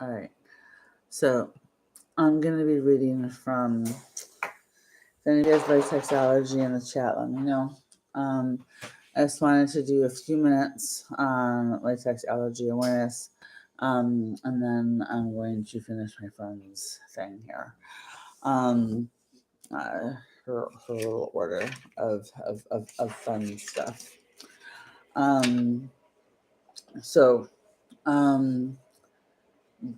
All right. So I'm going to be reading from, if anybody has latex allergy in the chat, let me know. Um, I just wanted to do a few minutes on latex allergy awareness, and then I'm going to finish my friend's thing here. Um, her little order of fun stuff. Um, so, um,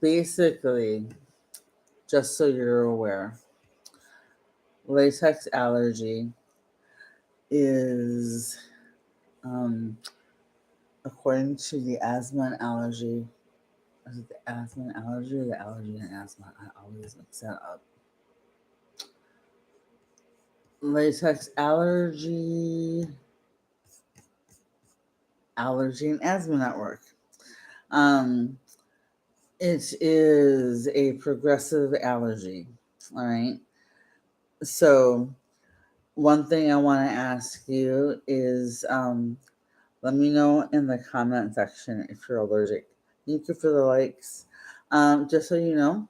basically, just so you're aware, latex allergy is, um, according to the asthma and allergy, is it the asthma and allergy or the allergy and asthma? I always mix that up. Latex allergy and asthma network. Um, it is a progressive allergy. All right. So one thing I want to ask you is, let me know in the comment section if you're allergic. Thank you for the likes. Just so you know,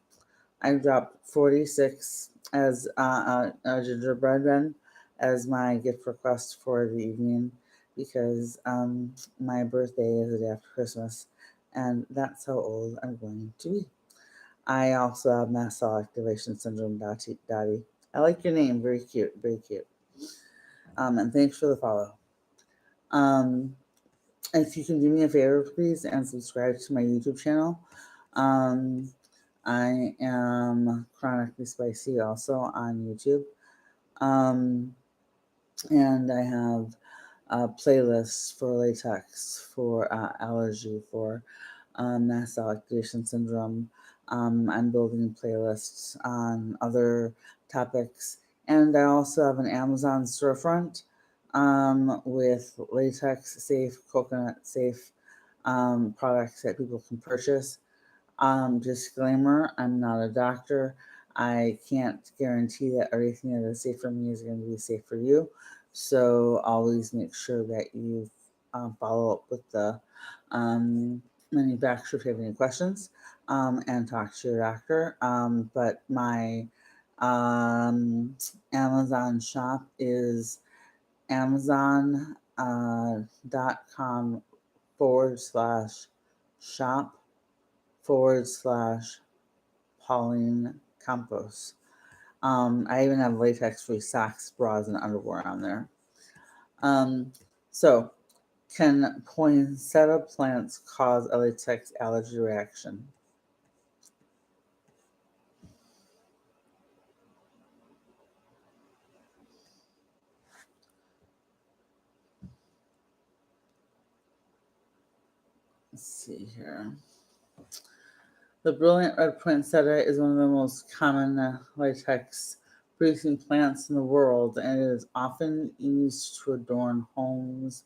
I dropped 46 as a gingerbread man as my gift request for the evening because my birthday is the day after Christmas, and that's how old I'm going to be. I also have mast cell activation syndrome, Dottie. Dottie. I like your name, very cute, very cute. And thanks for the follow. Um, if you can do me a favor, please, and subscribe to my YouTube channel. Um, I am chronically spicy also on YouTube. Um, and I have playlists for latex, for allergy, for mast cell activation syndrome. I'm building playlists on other topics. And I also have an Amazon storefront with latex safe, coconut safe products that people can purchase. Disclaimer, I'm not a doctor. I can't guarantee that everything that is safe for me is going to be safe for you. So always make sure that you follow up with the manufacturer if you have any questions, and talk to your doctor. But my Amazon shop is amazon.com /shop /Pauline Campos. I even have latex free socks, bras, and underwear on there. Um, so, can poinsettia plants cause a latex allergy reaction? Let's see here. The brilliant red poinsettia is one of the most common latex producing plants in the world, and it is often used to adorn homes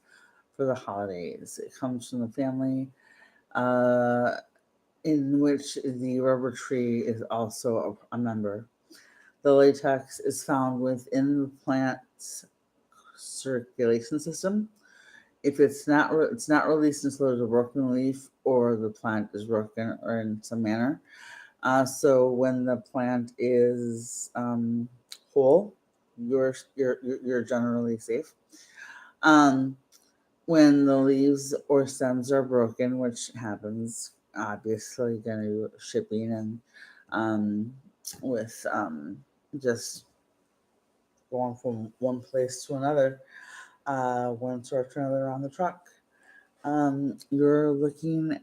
for the holidays. It comes from the family uh, in which the rubber tree is also a member. The latex is found within the plant's circulation system. If it's not released until there's a broken leaf or the plant is broken or in some manner. So when the plant is whole, you're generally safe. Um, when the leaves or stems are broken, which happens obviously going to shipping and um, with just going from one place to another, one store to another on the truck. You're looking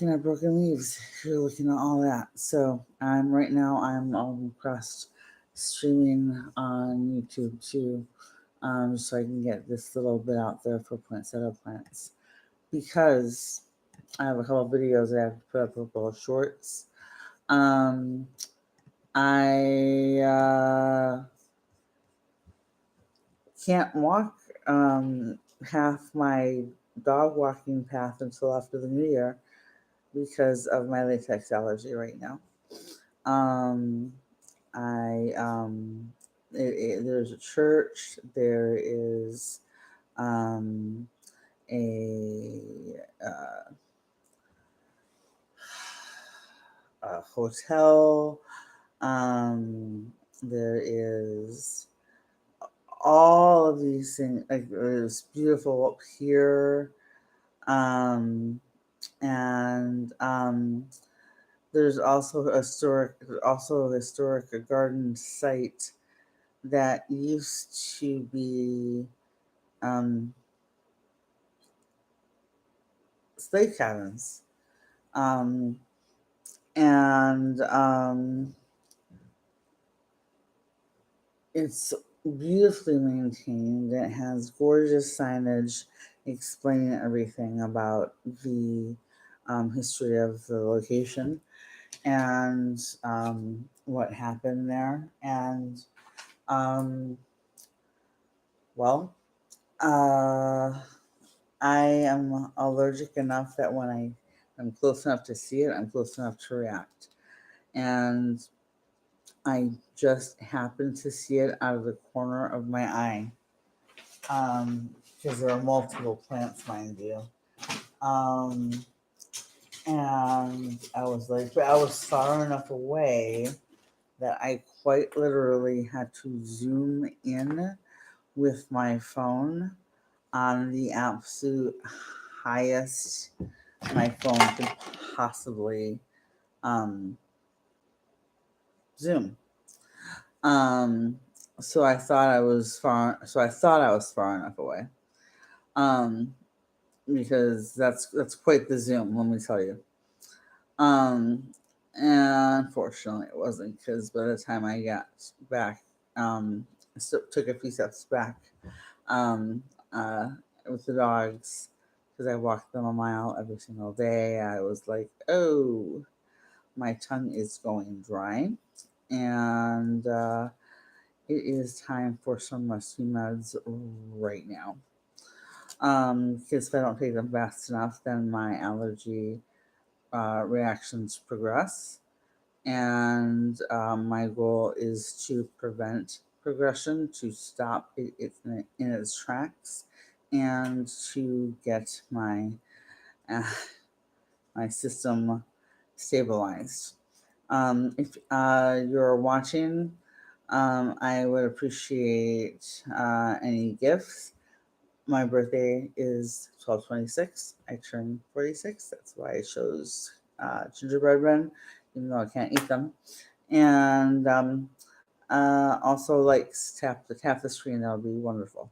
at broken leaves. You're looking at all that. So right now I'm all impressed streaming on YouTube too, so I can get this little bit out there for poinsettia plants because I have a couple of videos that I have to put up with little shorts. Um, I can't walk half my dog walking path until after the new year because of my latex allergy right now. Um, I there's a church. There is um, a hotel. There is all of these things. Like it's beautiful up here. Um, and there's also a historic garden site that used to be um, slave cabins. Um, and It's beautifully maintained. It has gorgeous signage explaining everything about the history of the location and what happened there. And um, well, uh, I am allergic enough that when I'm close enough to see it, I'm close enough to react. And I just happened to see it out of the corner of my eye, because there are multiple plants, mind you. Um, and I was like, but I was far enough away that I quite literally had to zoom in with my phone on the absolute highest my phone could possibly um, zoom. Um, so I thought I was far. So I thought I was far enough away. Um, because that's quite the zoom. Let me tell you. Um, and unfortunately, it wasn't because by the time I got back, I took a few steps back um, uh, with the dogs because I walked them a mile every single day. I was like, oh, my tongue is going dry, and it is time for some rescue meds right now. Because if I don't take them fast enough, then my allergy reactions progress. And my goal is to prevent progression, to stop it in its tracks, and to get uh, my system stabilized. If you're watching, I would appreciate any gifts. My birthday is 12/26. I turned 46. That's why I chose gingerbread men, even though I can't eat them. And also, like tap the screen. That would be wonderful.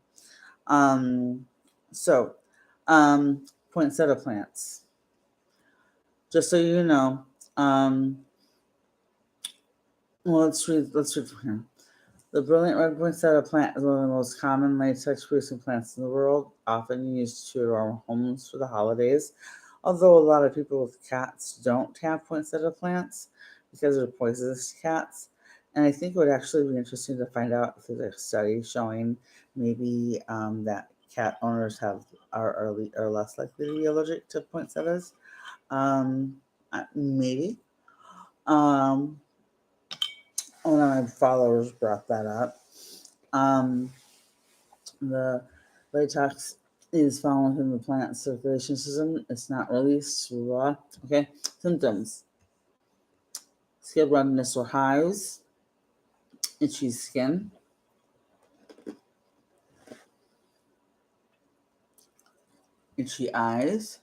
Um, so, poinsettia plants. Just so you know, well, let's read from here. The brilliant red poinsettia plant is one of the most common latex producing plants in the world, often used to adorn homes for the holidays. Although a lot of people with cats don't have poinsettia plants because they're poisonous to cats. And I think it would actually be interesting to find out if there's a study showing maybe that cat owners are less likely to be allergic to poinsettias. Um, Maybe. Um, One of my followers brought that up. Um, the latex is found within the plant circulation system. It's not released. Blah. Okay. Symptoms: skin redness or hives, itchy skin, itchy eyes,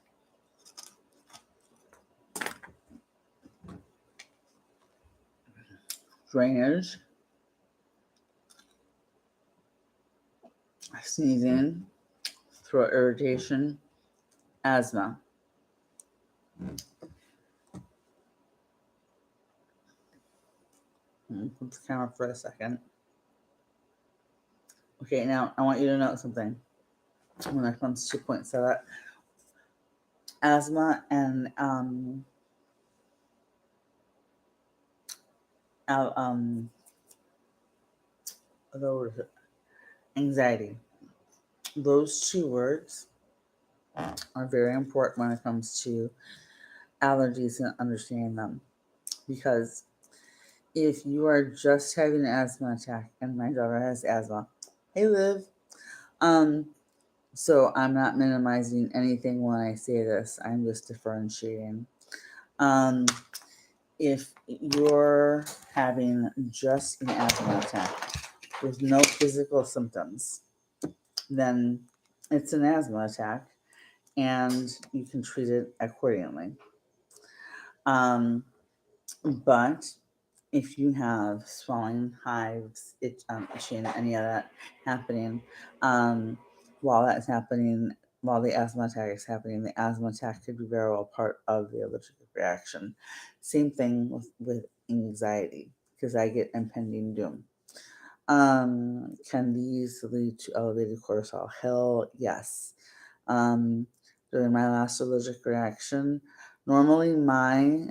drainage, sneezing, throat irritation, asthma. Put the camera for a second. Okay, now I want you to note something when it comes to points. So that asthma and al- um, anxiety. Those two words are very important when it comes to allergies and understanding them. Because if you are just having an asthma attack, and my daughter has asthma, hey Liv, um, so I'm not minimizing anything when I say this. I'm just differentiating. Um, if you're having just an asthma attack with no physical symptoms, then it's an asthma attack and you can treat it accordingly. Um, but if you have swelling, hives, itching, any of that happening, um, while that's happening, while the asthma attack is happening, the asthma attack could be very well part of the allergic reaction. Same thing with anxiety, because I get impending doom. Can these lead to elevated cortisol? Hell yes. Um, During my last allergic reaction, normally my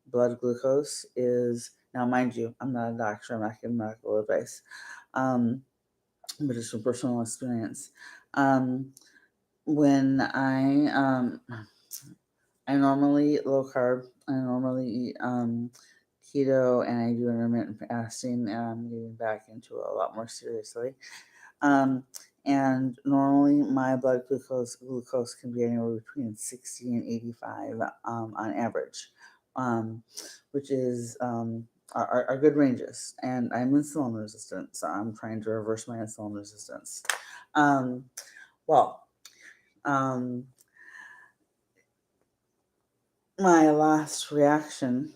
blood glucose is, now mind you, I'm not a doctor, I'm not giving medical advice, um, but it's from personal experience. Um, when I normally eat low carb. I normally eat keto, and I do intermittent fasting. And I'm getting back into it a lot more seriously. Um, and normally my blood glucose can be anywhere between 60 and 85 on average, um, which is are good ranges. And I'm insulin resistant, so I'm trying to reverse my insulin resistance. Um, well, um, my last reaction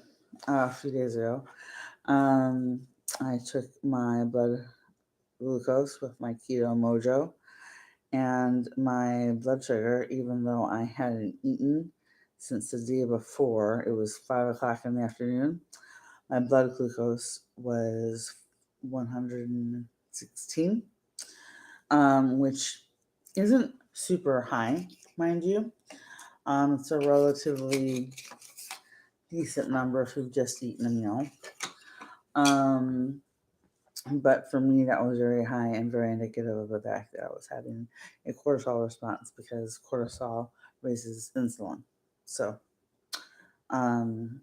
a few days ago, um, I took my blood glucose with my keto mojo, and my blood sugar, even though I hadn't eaten since the day before, it was 5 o'clock in the afternoon, my blood glucose was 116, which isn't super high, mind you. It's a relatively decent number if you've just eaten a meal. Um, but for me, that was very high and very indicative of the fact that I was having a cortisol response, because cortisol raises insulin. So, um,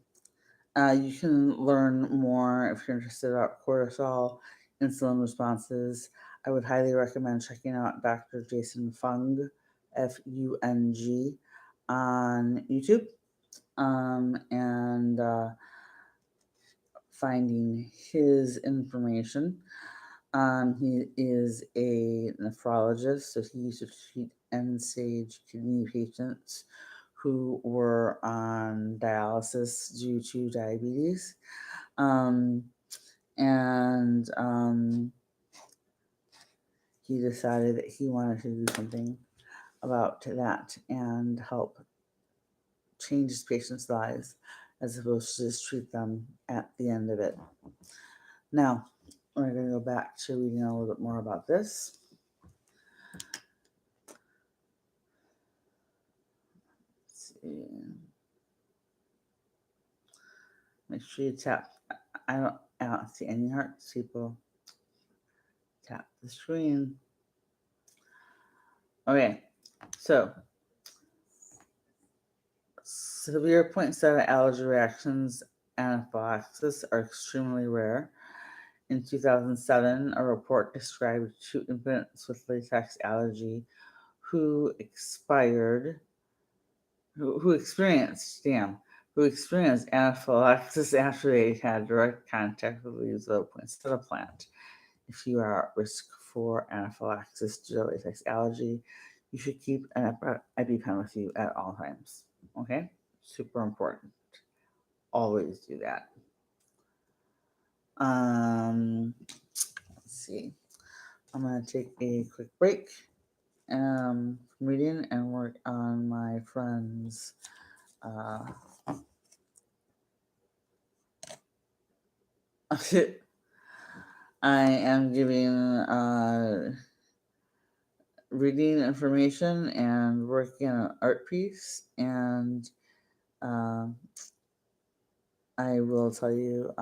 you can learn more if you're interested about cortisol, insulin responses. I would highly recommend checking out Dr. Jason Fung, Fung, on YouTube, and finding his information. He is a nephrologist, so he used to treat end-stage kidney patients who were on dialysis due to diabetes. Um, and he decided that he wanted to do something about that and help change his patients' lives as opposed to just treat them at the end of it. Now, we're going to go back to reading a little bit more about this. Let's see. Make sure you tap. I don't see any hearts, people. Tap the screen. Okay, so severe poinsettia allergy reactions, anaphylaxis, are extremely rare. In 2007, a report described 2 infants with latex allergy who expired, who experienced, who experienced anaphylaxis after they had direct contact with leaves of the poinsettia plant. If you are at risk for anaphylaxis due to latex allergy, you should keep an EpiPen with you at all times. Okay? Super important. Always do that. Let's see. I'm going to take a quick break from reading and work on my friend's. I am giving reading information and working on an art piece, and um, I will tell you,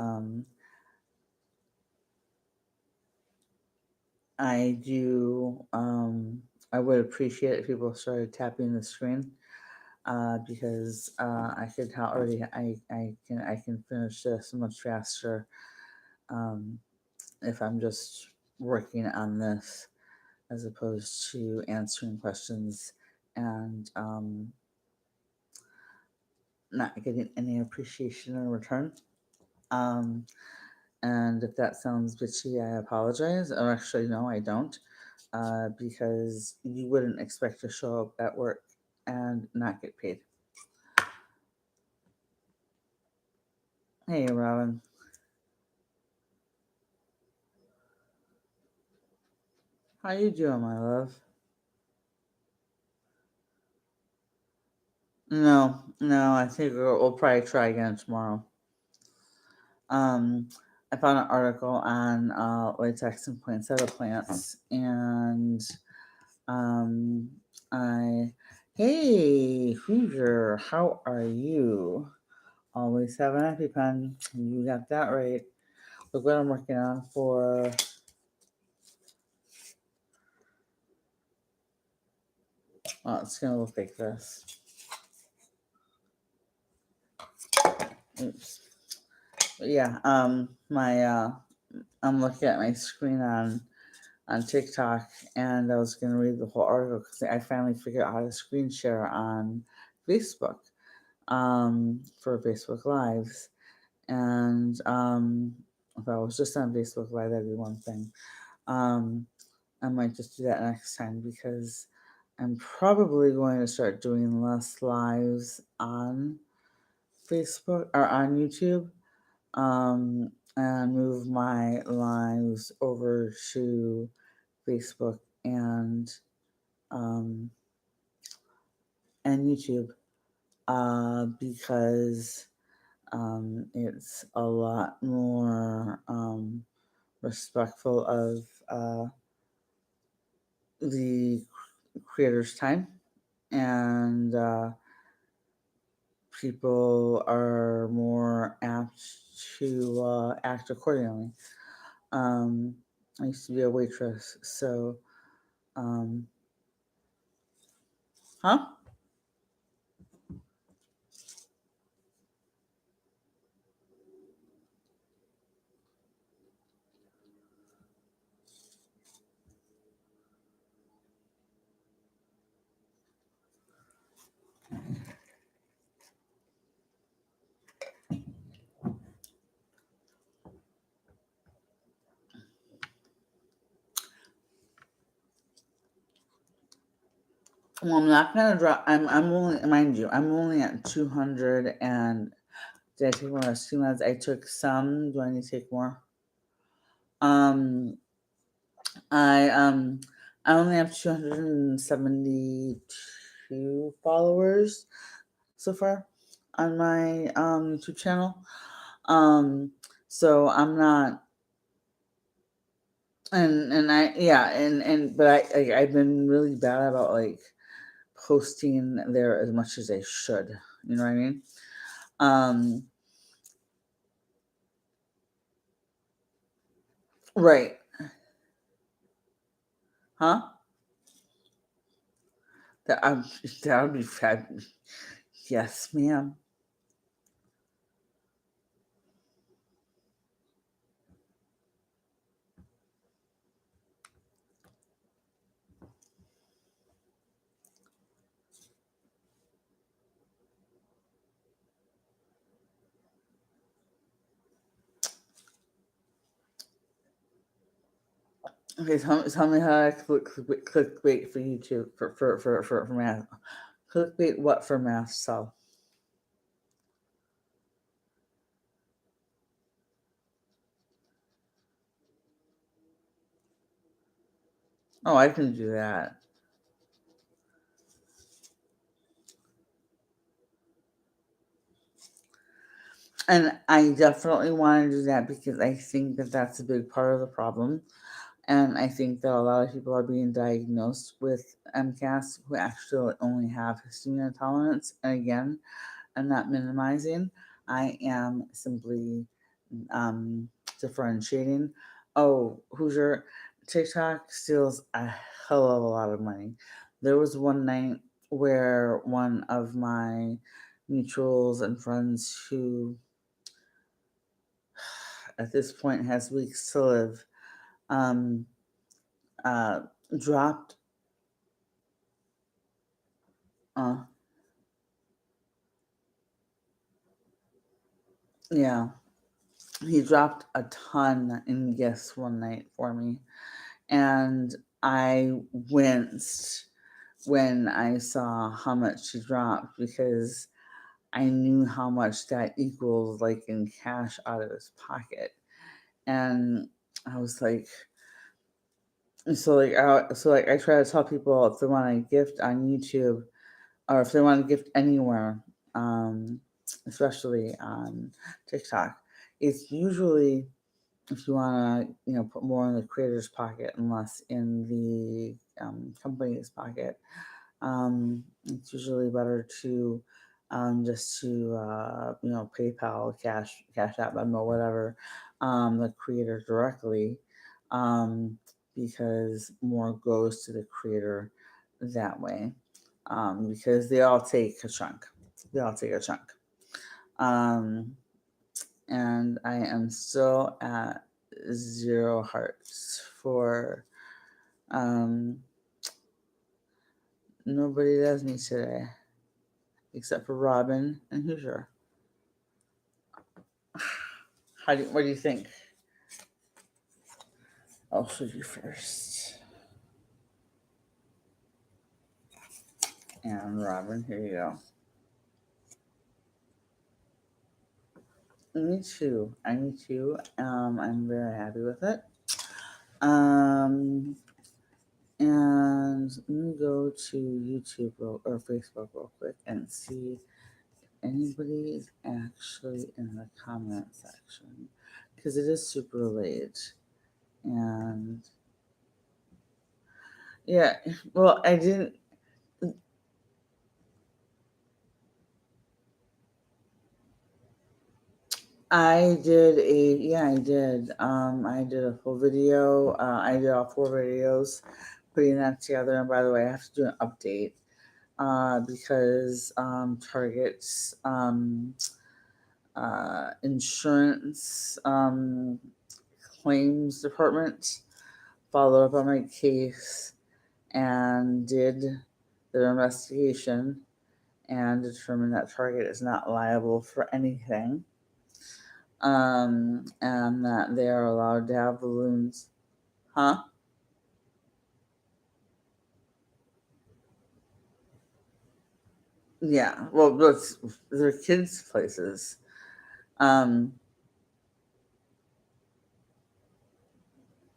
I do, I would appreciate if people started tapping the screen, because I could already, I can finish this much faster, um, if I'm just working on this as opposed to answering questions and not getting any appreciation in return. Um, and if that sounds bitchy, I apologize. Or actually, no, I don't, because you wouldn't expect to show up at work and not get paid. Hey, Robin, how you doing, my love? No, no, I think we'll probably try again tomorrow. Um, I found an article on latex and poinsettia plants, and um, I, hey, Hoosier, how are you? Always have an EpiPen. You got that right. Look what I'm working on for. Oh, it's gonna look like this. Oops. But yeah. My I'm looking at my screen on TikTok, and I was gonna read the whole article because I finally figured out how to screen share on Facebook. For Facebook Lives, and if I was just on Facebook Live, that'd be one thing. Um, I might just do that next time because I'm probably going to start doing less lives on Facebook or on YouTube, and move my lives over to Facebook um, and YouTube, because it's a lot more respectful of the creator's time, and people are more apt to act accordingly. Um, I used to be a waitress, so um, huh? Well, I'm not gonna drop. I'm only, mind you, I'm only at 200. And did I take more rescue meds? I took some. Do I need to take more? Um, I only have 272 followers so far on my YouTube channel. Um, so I'm not, and I, yeah, and but I've been really bad about like posting there as much as I should. You know what I mean? Um, right? Huh? That I'm, that would be fabulous. Yes, ma'am. Okay, tell me how I clickbait for YouTube for math. Clickbait what for math? So, oh, I can do that. And I definitely want to do that because I think that that's a big part of the problem. And I think that a lot of people are being diagnosed with MCAS who actually only have histamine intolerance. And again, I'm not minimizing. I am simply um, differentiating. Oh, Hoosier, TikTok steals a hell of a lot of money. There was one night where one of my mutuals and friends who at this point has weeks to live, um, uh, dropped. Uh, Yeah, he dropped a ton in gifts one night for me, and I winced when I saw how much he dropped because I knew how much that equals like in cash out of his pocket. And I was like, I try to tell people if they want to gift on YouTube or if they want to gift anywhere, um, especially on TikTok, it's usually if you want to, put more in the creator's pocket and less in the company's pocket. It's usually better to just to PayPal, Cash App, Venmo, whatever, the creator directly, um, because more goes to the creator that way, because they all take a chunk. They all take a chunk. Um, and I am still at 0 hearts for um, nobody loves me today except for Robin and Hoosier. What do you think? I'll show you first. And Robin, here you go. Me too. Me too. I'm very happy with it. Um, and let me go to YouTube or Facebook real quick and see if anybody is actually in the comment section because it is super late. And yeah, well, I didn't. I did. I did a full video. I did all 4 videos, putting that together. And by the way, I have to do an update because Target's insurance claims department followed up on my case and did their investigation and determined that Target is not liable for anything, and that they are allowed to have balloons. Huh? Yeah. Well, they're kids' places. Um,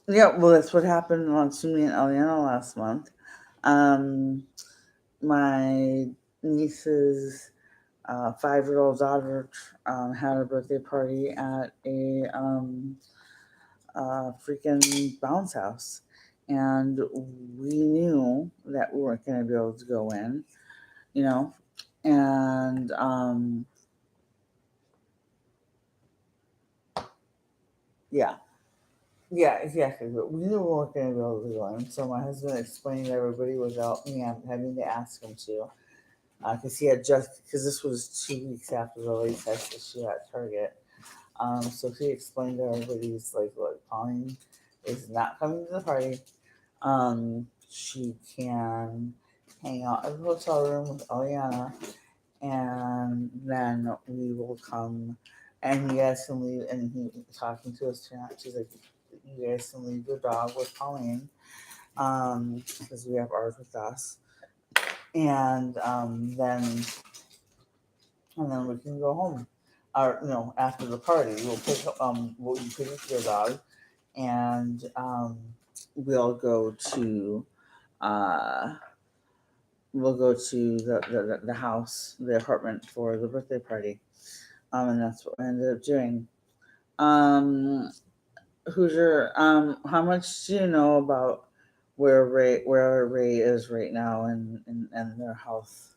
yeah. Well, that's what happened to me and Eliana last month. Um, my niece's 5-year-old daughter had a birthday party at a freaking bounce house. And we knew that we weren't going to be able to go in, you know, and yeah, yeah, exactly. But we knew we weren't going to be able to go in. So my husband explained to everybody without me having to ask him to, because because this was 2 weeks after the latex issue at Target. So he explained to everybody, he's like, look, Pauline is not coming to the party. She can hang out in the hotel room with Eliana, and then we will come, and you guys can leave. And he talking to us tonight. She's like, you guys can leave your dog with Pauline, because we have ours with us, and then we can go home. Or after the party, you pick up your dog, and we'll go to uh the house, the apartment for the birthday party. And that's what we ended up doing. Um, Hoosier, how much do you know about where Ray is right now and their health?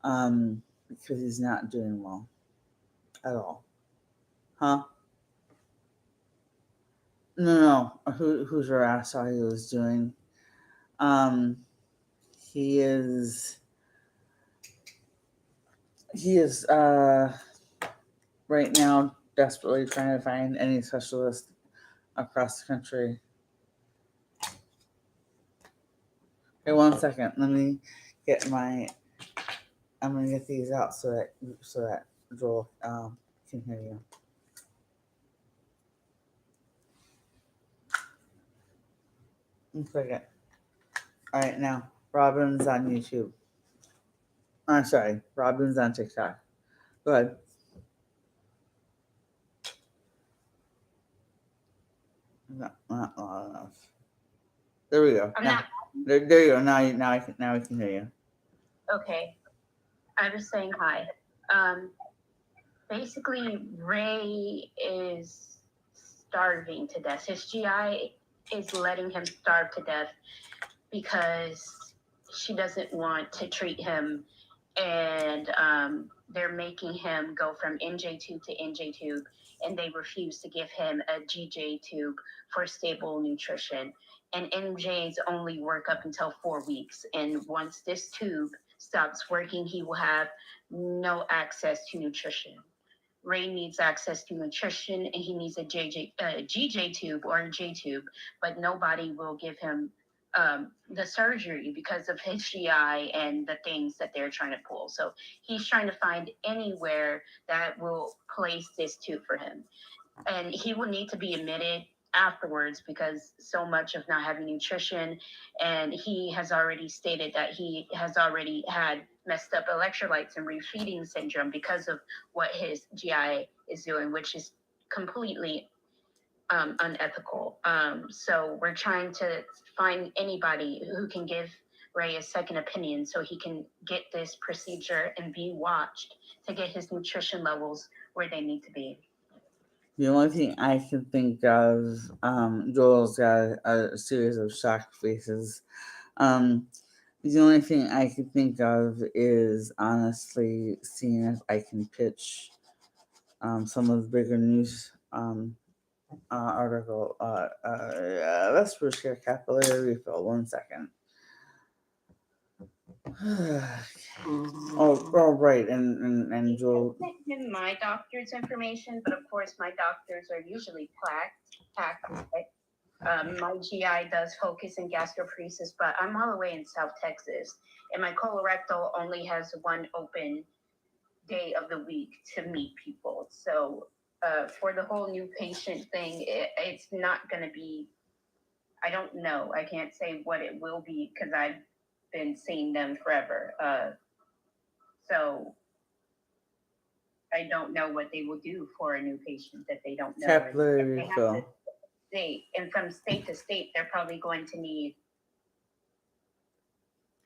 Because he's not doing well at all. Huh? No. Hoosier asked how he was doing. Um, he is he is right now desperately trying to find any specialist across the country. Okay, 1 second. Let me get my. I'm gonna get these out so that Joel can hear you. One second. All right, now Robin's on YouTube. I'm sorry, Robin's on TikTok. Go ahead. Not loud enough. There we go. I'm Now, not there you go. Now we can hear you. okay. I was saying hi. Um, Basically, Ray is starving to death. His GI is letting him starve to death because she doesn't want to treat him, and they're making him go from NJ tube to NJ tube, and they refuse to give him a GJ tube for stable nutrition. And NJs only work up until 4 weeks, and once this tube stops working, he will have no access to nutrition. Ray needs access to nutrition, and he needs a GJ tube or a J tube, but nobody will give him the surgery because of his GI and the things that they're trying to pull. So he's trying to find anywhere that will place this tube for him. And he will need to be admitted afterwards because so much of not having nutrition, and he has already stated that he has already had messed up electrolytes and refeeding syndrome because of what his GI is doing, which is completely unethical. So we're trying to find anybody who can give Ray a second opinion so he can get this procedure and be watched to get his nutrition levels where they need to be. The only thing I can think of, Joel's got a series of shocked faces. Um, the only thing I can think of is honestly seeing if I can pitch some of the bigger news article. Let's first get capillary refill. 1 second. Oh, right, and Joel. I sent him my doctor's information, but of course my doctors are usually packed. My GI does focus in gastroparesis, but I'm all the way in South Texas, and my colorectal only has one open day of the week to meet people. So for the whole new patient thing, it's not going to be. I don't know. I can't say what it will be because I've been seeing them forever. So I don't know what they will do for a new patient that they don't know. Capillary They have to refill. state, and from state to state, they're probably going to need.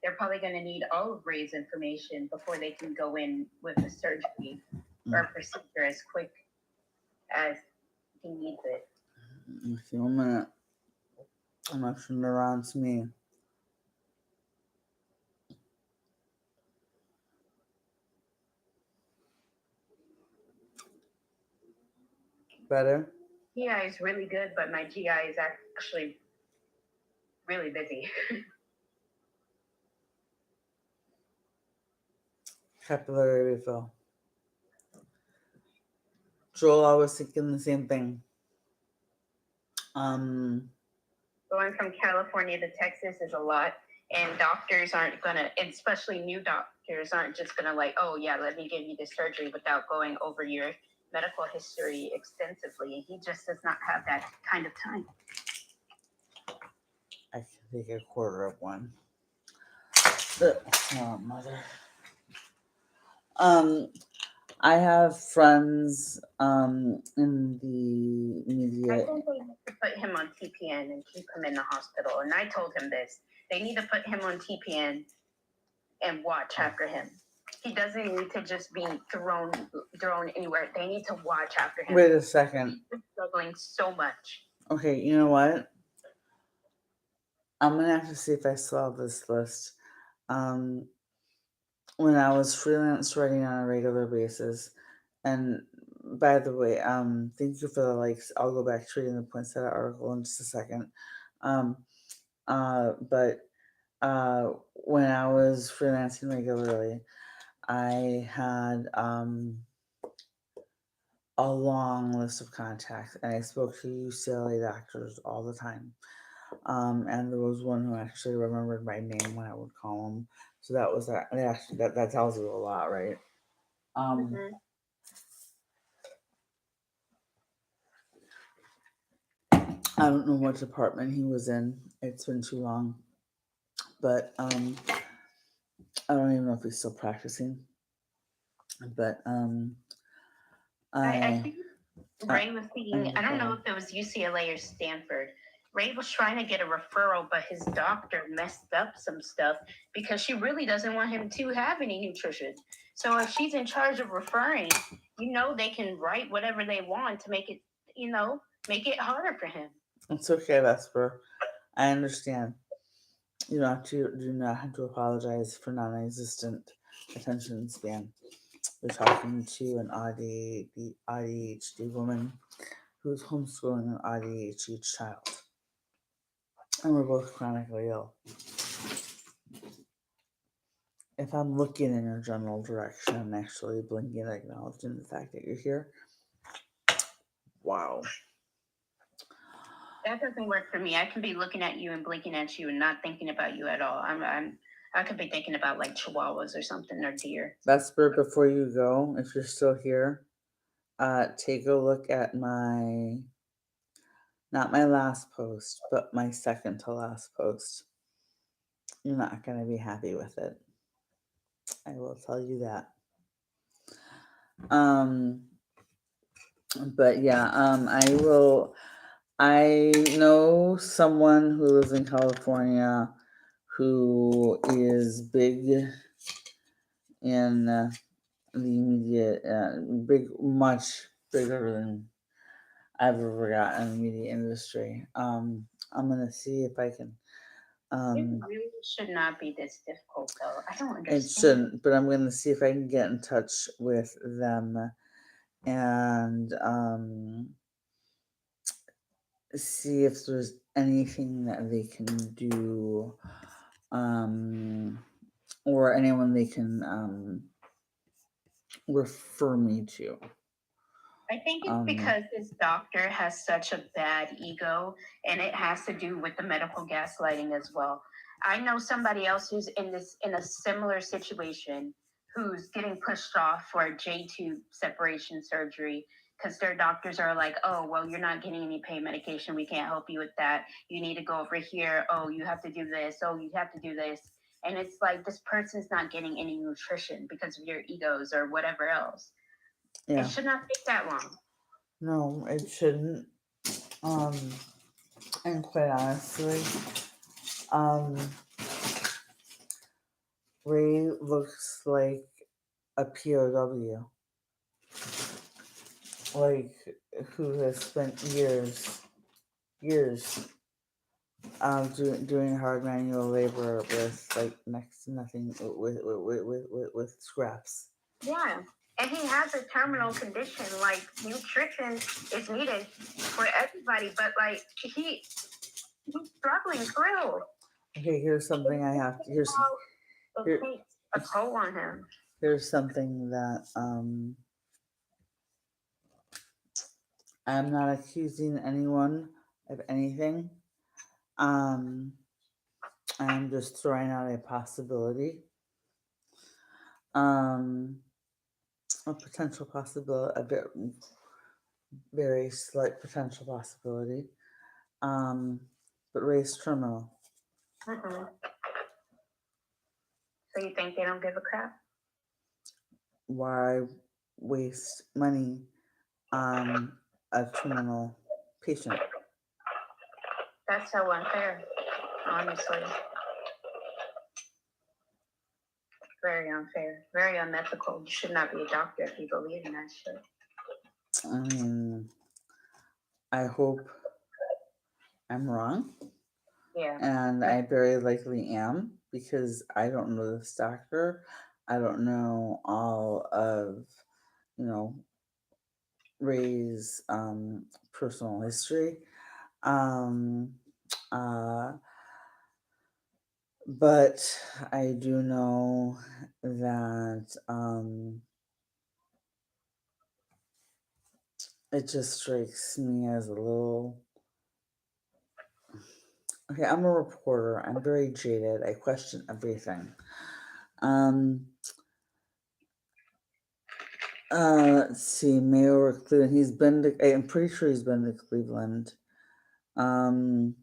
They're probably going to need all of Ray's information before they can go in with a surgery or a procedure as quick as he needs it. If you 1 minute, I'm not sure they're on to me. Better? GI is really good, but my GI is actually really busy. Capillary refill. Joel, I was thinking the same thing. Going from California to Texas is a lot, and doctors aren't gonna, especially new doctors, aren't just gonna like, oh yeah, let me give you this surgery without going over your medical history extensively. He just does not have that kind of time. I can take a quarter of one. Oh, mother. I have friends in the I media. think they need to put him on TPN and keep him in the hospital. And I told him this. They need to put him on TPN and watch after him. He doesn't need to just be thrown anywhere. They need to watch after him. Wait a second. He's struggling so much. Okay, you know what? I'm gonna have to see if I still have this list. Um, when I was freelance writing on a regular basis, and by the way, thank you for the likes. I'll go back to reading the poinsettia article in just a second. Um, but when I was freelancing regularly, I had a long list of contacts, and I spoke to UCLA doctors all the time. And there was one who actually remembered my name when I would call him. So that was that. And actually, that tells you a lot, right? Um, Mhm. I don't know what department he was in. It's been too long, but I don't even know if he's still practicing. But I I think uh, Ray was I thinking, need to I don't know call. if it was UCLA or Stanford. Ray was trying to get a referral, but his doctor messed up some stuff because she really doesn't want him to have any nutrition. So if she's in charge of referring, they can write whatever they want to make it, make it harder for him. It's okay, Vesper. I understand. You don't have to do not have to apologize for non-existent attention span. We're talking to an ADHD woman who's homeschooling an ADHD child, and we're both chronically ill. If I'm looking in your general direction and actually blinking, acknowledging the fact that you're here, wow. That doesn't work for me. I can be looking at you and blinking at you and not thinking about you at all. I could be thinking about like chihuahuas or something or deer. Vesper, before you go, if you're still here, take a look at not my last post, but my second to last post. You're not going to be happy with it. I will tell you that. Um, but yeah, I know someone who lives in California who is big in the media, much bigger than I've ever got in the media industry. I'm gonna see if I can. It Um, really should not be this difficult, though. I don't it understand. shouldn't, but I'm gonna see if I can get in touch with them and see if there's anything that they can do, um, or anyone they can refer me to. I think it's Um, because this doctor has such a bad ego, and it has to do with the medical gaslighting as well. I know somebody else who's in a similar situation who's getting pushed off for a J-tube separation surgery because their doctors are like, "Oh, well, you're not getting any pain medication. We can't help you with that. You need to go over here. Oh, you have to do this. Oh, you have to do this." And it's like this person's not getting any nutrition because of your egos or whatever else. It yeah, should not take that long. no, it shouldn't. Um, and quite honestly, um, Ray looks like a POW, like who has spent years doing hard manual labor with like next to nothing with scraps. Yeah. And he has a terminal condition. Like nutrition is needed for everybody, but like he's struggling through. Okay, here's something I have to It here takes a toll on him. here's something that I'm not accusing anyone of anything. Um, I'm just throwing out a possibility. Um, a potential possibility, a very slight potential possibility. Um, but Ray's terminal. Mm-mm. So you think they don't give a crap? Why waste money on a terminal patient? That's so unfair, honestly. Very unfair. Very unethical. You should not be a doctor if you believe in that shit. I mean, I hope I'm wrong, Yeah. and I very likely am because I don't know this doctor. I don't know all of, you know, Ray's personal history. Um, uh, but I do know that it just strikes me as a little. Okay, I'm a reporter. I'm very jaded. I question everything. Um, let's see, Mayor of Cleveland. I'm pretty sure he's been to Cleveland. Um,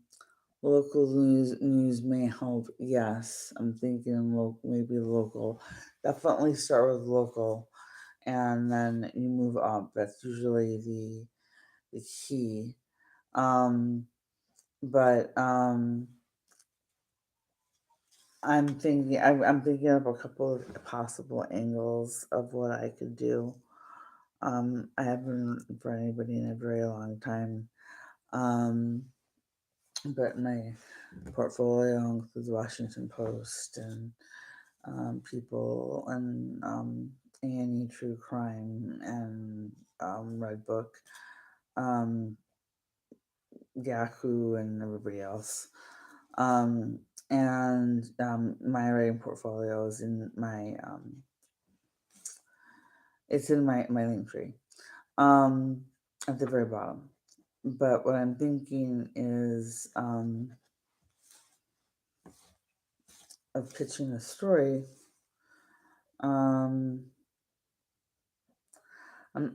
Local news may help. Yes, I'm thinking maybe local. Definitely start with local, and then you move up. That's usually the key. Um, but I'm thinking of a couple of possible angles of what I could do. I haven't for anybody in a very long time. Um, but my portfolio includes Washington Post and People and A&E True Crime and Red Book, um, Yahoo, and everybody else. Um, and my writing portfolio is in my it's in my link tree at the very bottom. But what I'm thinking is of pitching a story. Um,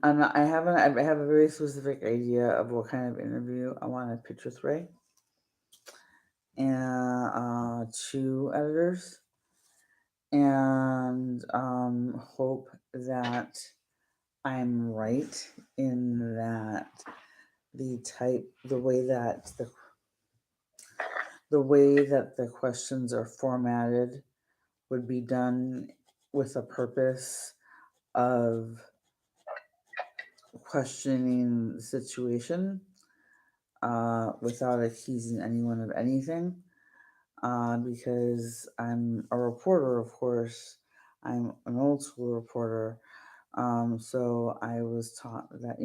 I have a very specific idea of what kind of interview I want to pitch with Ray and two editors, and hope that I'm right in that the way that the questions are formatted would be done with a purpose of questioning the situation without accusing anyone of anything. Because I'm a reporter, of course. I'm an old school reporter. So I was taught that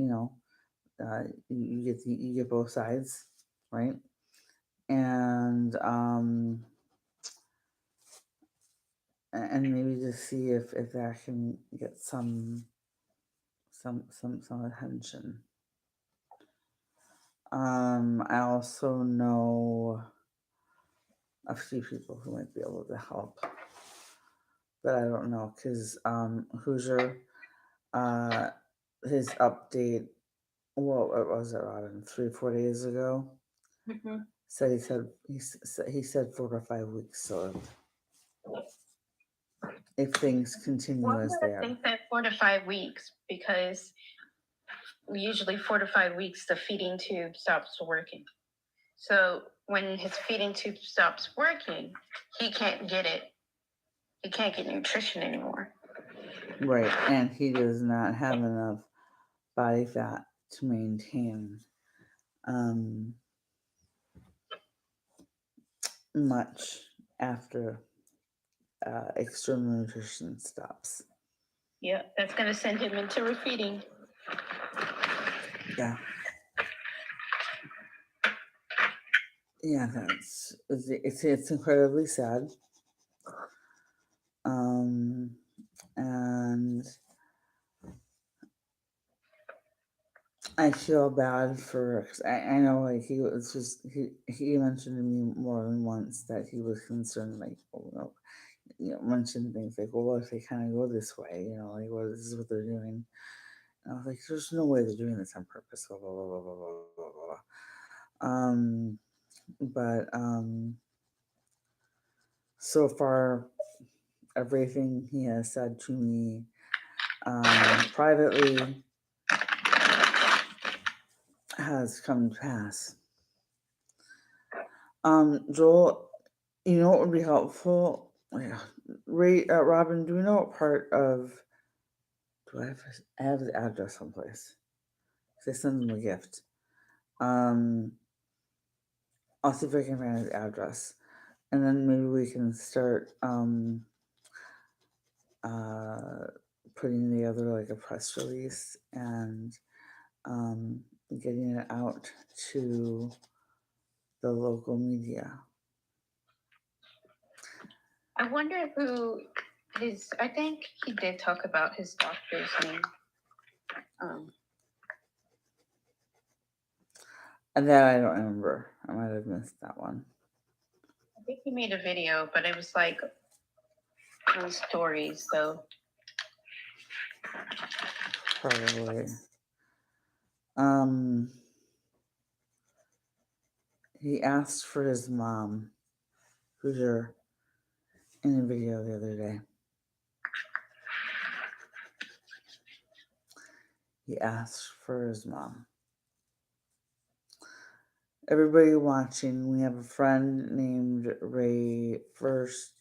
you get both sides, right? And and maybe just see if that can get some attention. I also know a few people who might be able to help, but I don't know because Hoosier, uh, his update. What was it, Robin? 3 4 days ago. Mm-hmm. He said 4 to 5 weeks. So if things continue Well, as I they are, think that 4 to 5 weeks because usually 4 to 5 weeks the feeding tube stops working. So when his feeding tube stops working, he can't get it. He can't get nutrition anymore. right, and he does not have enough body fat to maintain um, much after external nutrition stops. Yeah, that's going to send him into refeeding. Yeah, yeah, it's incredibly sad. Um, and I feel bad for. 'Cause I know like he mentioned to me more than once that he was concerned like mentioned things like, well, what if they kind of go this way, like what this is what they're doing. And I was like, there's no way they're doing this on purpose. Blah blah blah blah blah blah blah blah. But so far everything he has said to me privately has come to pass. Joel, you know what would be helpful? Yeah. Ray, Robin, do you know what part of? Do I have his address someplace? 'Cause I sent him a gift. Um, I'll see if I can find his address, and then maybe we can start uh, putting together like a press release and um, getting it out to the local media. I wonder who I think he did talk about his doctor's name. Um, And that I don't remember. I might have missed that one. I think he made a video, but it was like on stories. So Probably. Um, he asked for his mom, who's your in a video the other day. He asked for his mom. Everybody watching, we have a friend named Ray First.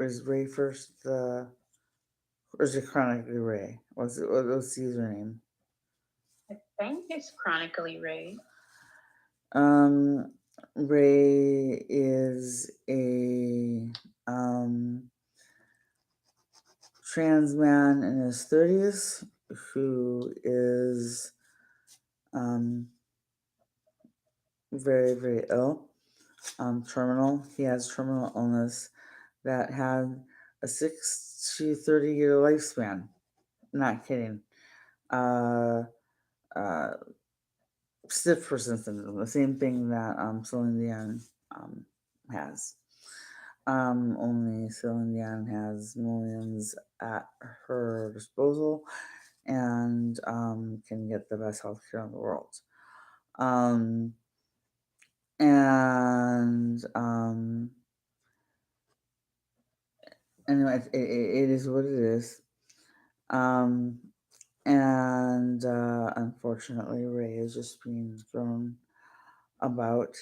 Is Ray First the, or is it chronically Ray? What's his username? I think it's chronically Ray. Ray is a trans man in his 30s who is very, very ill, terminal. He has terminal illness that had a 6 to 30-year lifespan. Not kidding. Uh, uh, Stiff person syndrome, the same thing that Celine Dion has. Only Celine Dion has millions at her disposal and can get the best healthcare in the world. Um, and Anyway, it is what it is. Um, and Unfortunately, Ray is just being thrown about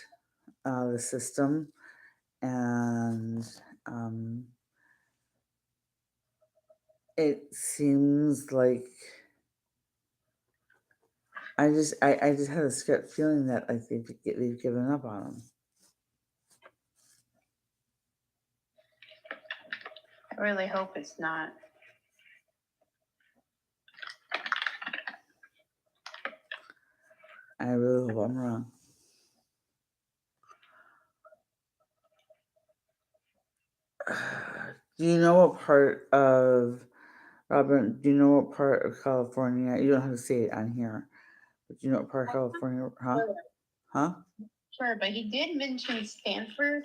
the system, and it seems like I just had a gut feeling that like they've given up on him. I really hope it's not. I really hope I'm wrong. Do you know what part of Robin? Do you know what part of California? You don't have to say it on here, but do you know what part of California? Huh? Huh? Sure, but he did mention Stanford,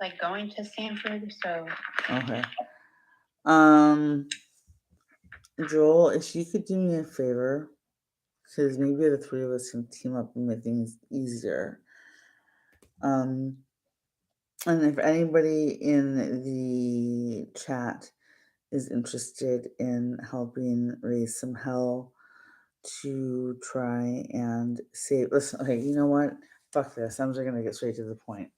like going to Stanford. So Okay. Um, Joel, if you could do me a favor, because maybe the three of us can team up and make things easier. And if anybody in the chat is interested in helping raise some hell to try and save, listen, okay, you know what? Fuck this. I'm just gonna get straight to the point.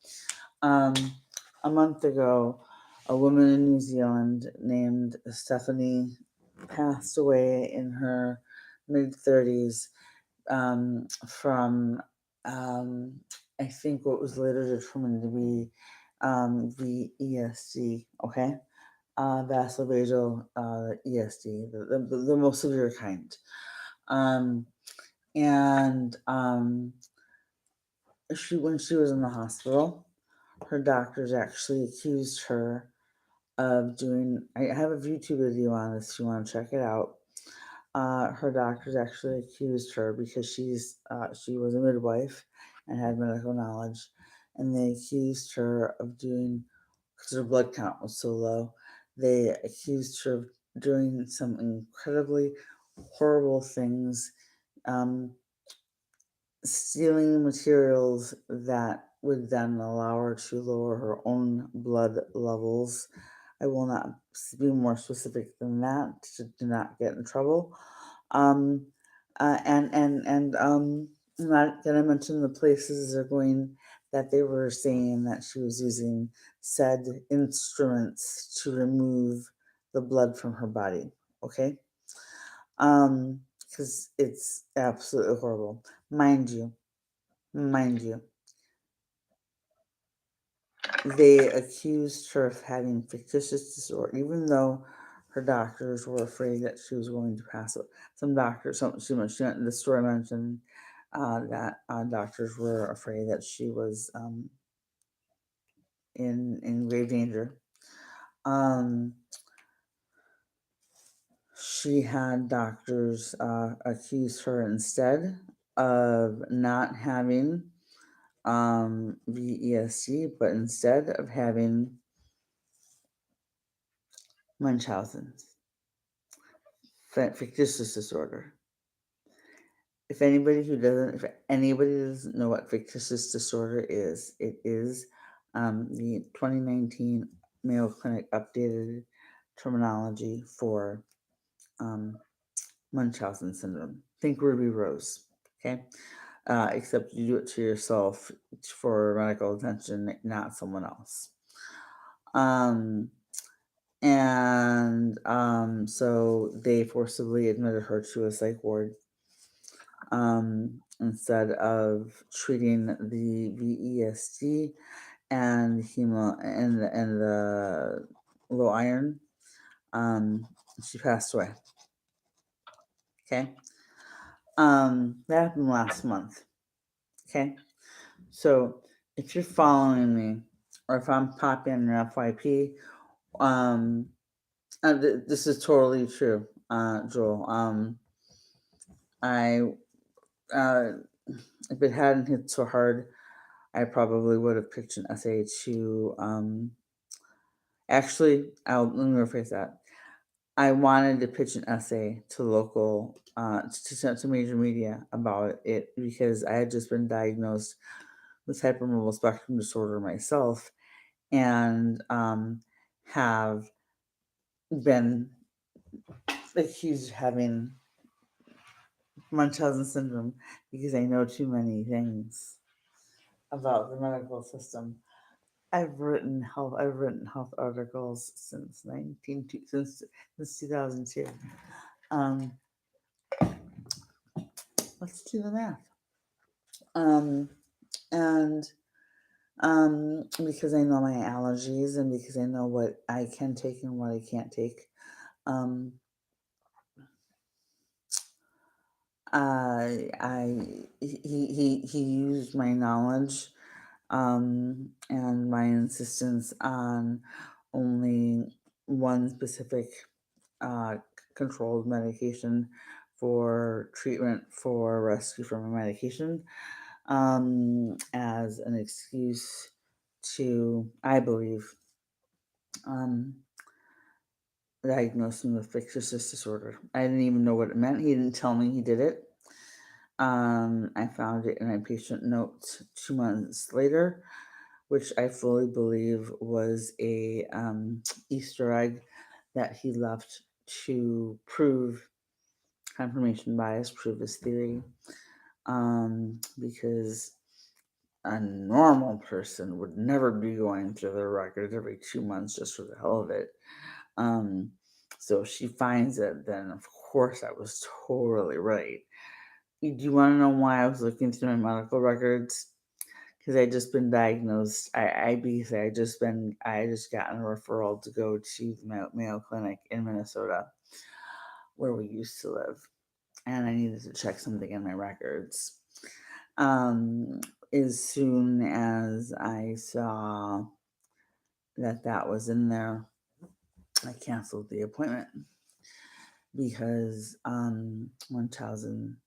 A month ago, a woman in New Zealand named Stephanie passed away in her mid 30s from, I think, what was later determined to be VESD, okay? Vasovagal ESD, the most severe kind. Um, and When she was in the hospital, her doctors actually accused her of doing. I have a YouTube video on this if you want to check it out. Her doctors actually accused her because she was a midwife and had medical knowledge, and they accused her of doing, because her blood count was so low. They accused her of doing some incredibly horrible things, um, stealing materials that would then allow her to lower her own blood levels. I will not be more specific than that to do not get in trouble. Um, I'm not going to mention the places they're going that they were saying that she was using said instruments to remove the blood from her body. Okay. Because it's absolutely horrible. Mind you, they accused her of having fictitious disorder, even though her doctors were afraid that she was going to pass it. Some doctors, the story mentioned that doctors were afraid that she was in grave danger. She had doctors accuse her instead of not having VESD, but instead of having Munchausen's fictitious disorder. if anybody doesn't know what fictitious disorder is, it is the 2019 Mayo Clinic updated terminology for um, Munchausen syndrome. Think Ruby Rose, okay? Except you do it to yourself for medical attention, not someone else. Um, and so they forcibly admitted her to a psych ward instead of treating the VESD and the low iron. She passed away. Okay. That happened last month. Okay. So if you're following me, or if I'm popping in your FYP, um, this is totally true, Joel. I if it hadn't hit so hard, I probably would have picked an essay to actually, let me rephrase that. I wanted to pitch an essay to local, to major media about it because I had just been diagnosed with hypermobile spectrum disorder myself, and have been accused of having Munchausen syndrome because I know too many things about the medical system. I've written health articles since 2002. Um, let's do the math. Um, and because I know my allergies and because I know what I can take and what I can't take. Um, he used my knowledge and my insistence on only one specific uh, controlled medication for treatment for rescue from a medication as an excuse to, I believe, um, diagnose me with fictitious disorder. I didn't even know what it meant. He didn't tell me he did it. I found it in my patient notes 2 months later, which I fully believe was a Easter egg that he left to prove confirmation bias, prove his theory. Because a normal person would never be going through their records every 2 months just for the hell of it. Um, so if she finds it, then of course I was totally right. Do you want to know why I was looking through my medical records? Because I just been diagnosed. Because I just gotten a referral to go to the Mayo Clinic in Minnesota, where we used to live, and I needed to check something in my records. As soon as I saw that was in there, I canceled the appointment because Munchausen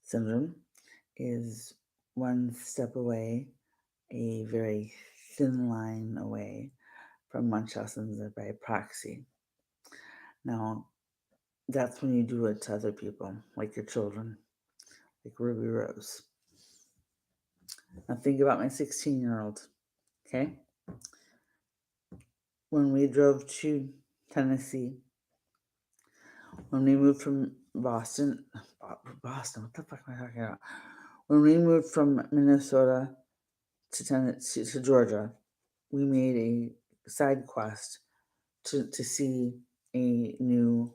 syndrome is one step away, a very thin line away from Munchausen by proxy. Now, that's when you do it to other people, like your children, like Ruby Rose. Now, think about my 16-year-old, okay? When we drove to Tennessee, when we moved from Boston, what the fuck am I talking about? When we moved from Minnesota to Tennessee, to Georgia, we made a side quest to see a new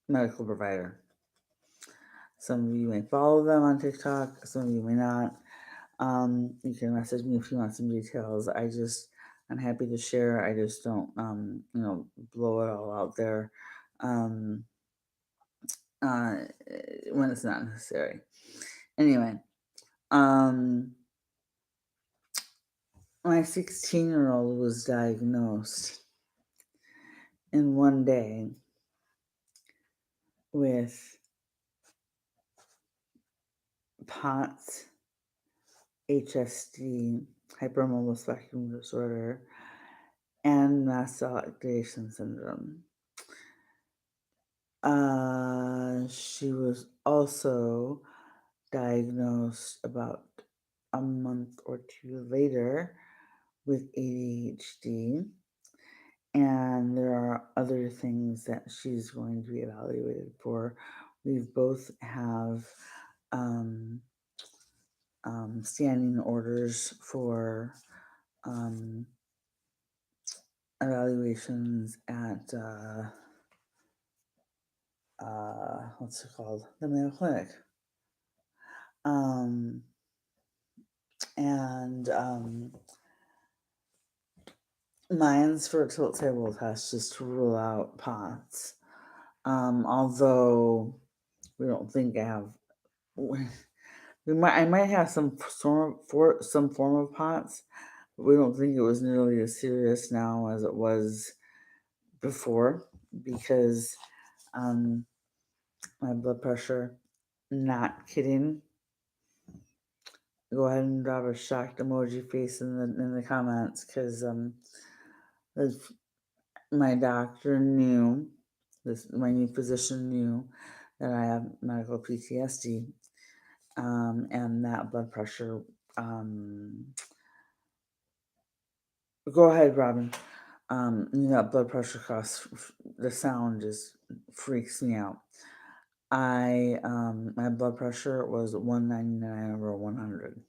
medical provider. Some of you may follow them on TikTok, some of you may not. You can message me if you want some details. I'm happy to share. I just don't, blow it all out there uh, when it's not necessary. Anyway, my 16-year-old was diagnosed in one day with POTS, HSD, hypermobile spectrum disorder, and mast cell activation syndrome. She was also diagnosed about a month or two later with ADHD. And there are other things that she's going to be evaluated for. We both have um, standing orders for um, evaluations at what's it called? The Mayo Clinic. Um, and mine's for a tilt table test just to rule out POTS. Although we don't think I have, I might have some some form of POTS, but we don't think it was nearly as serious now as it was before because um, my blood pressure, not kidding. Go ahead and drop a shocked emoji face in the comments because my doctor knew this. My new physician knew that I have medical PTSD, and that blood pressure. Um, Go ahead, Robin. That blood pressure costs. The sound just freaks me out. My blood pressure was 199 over 100.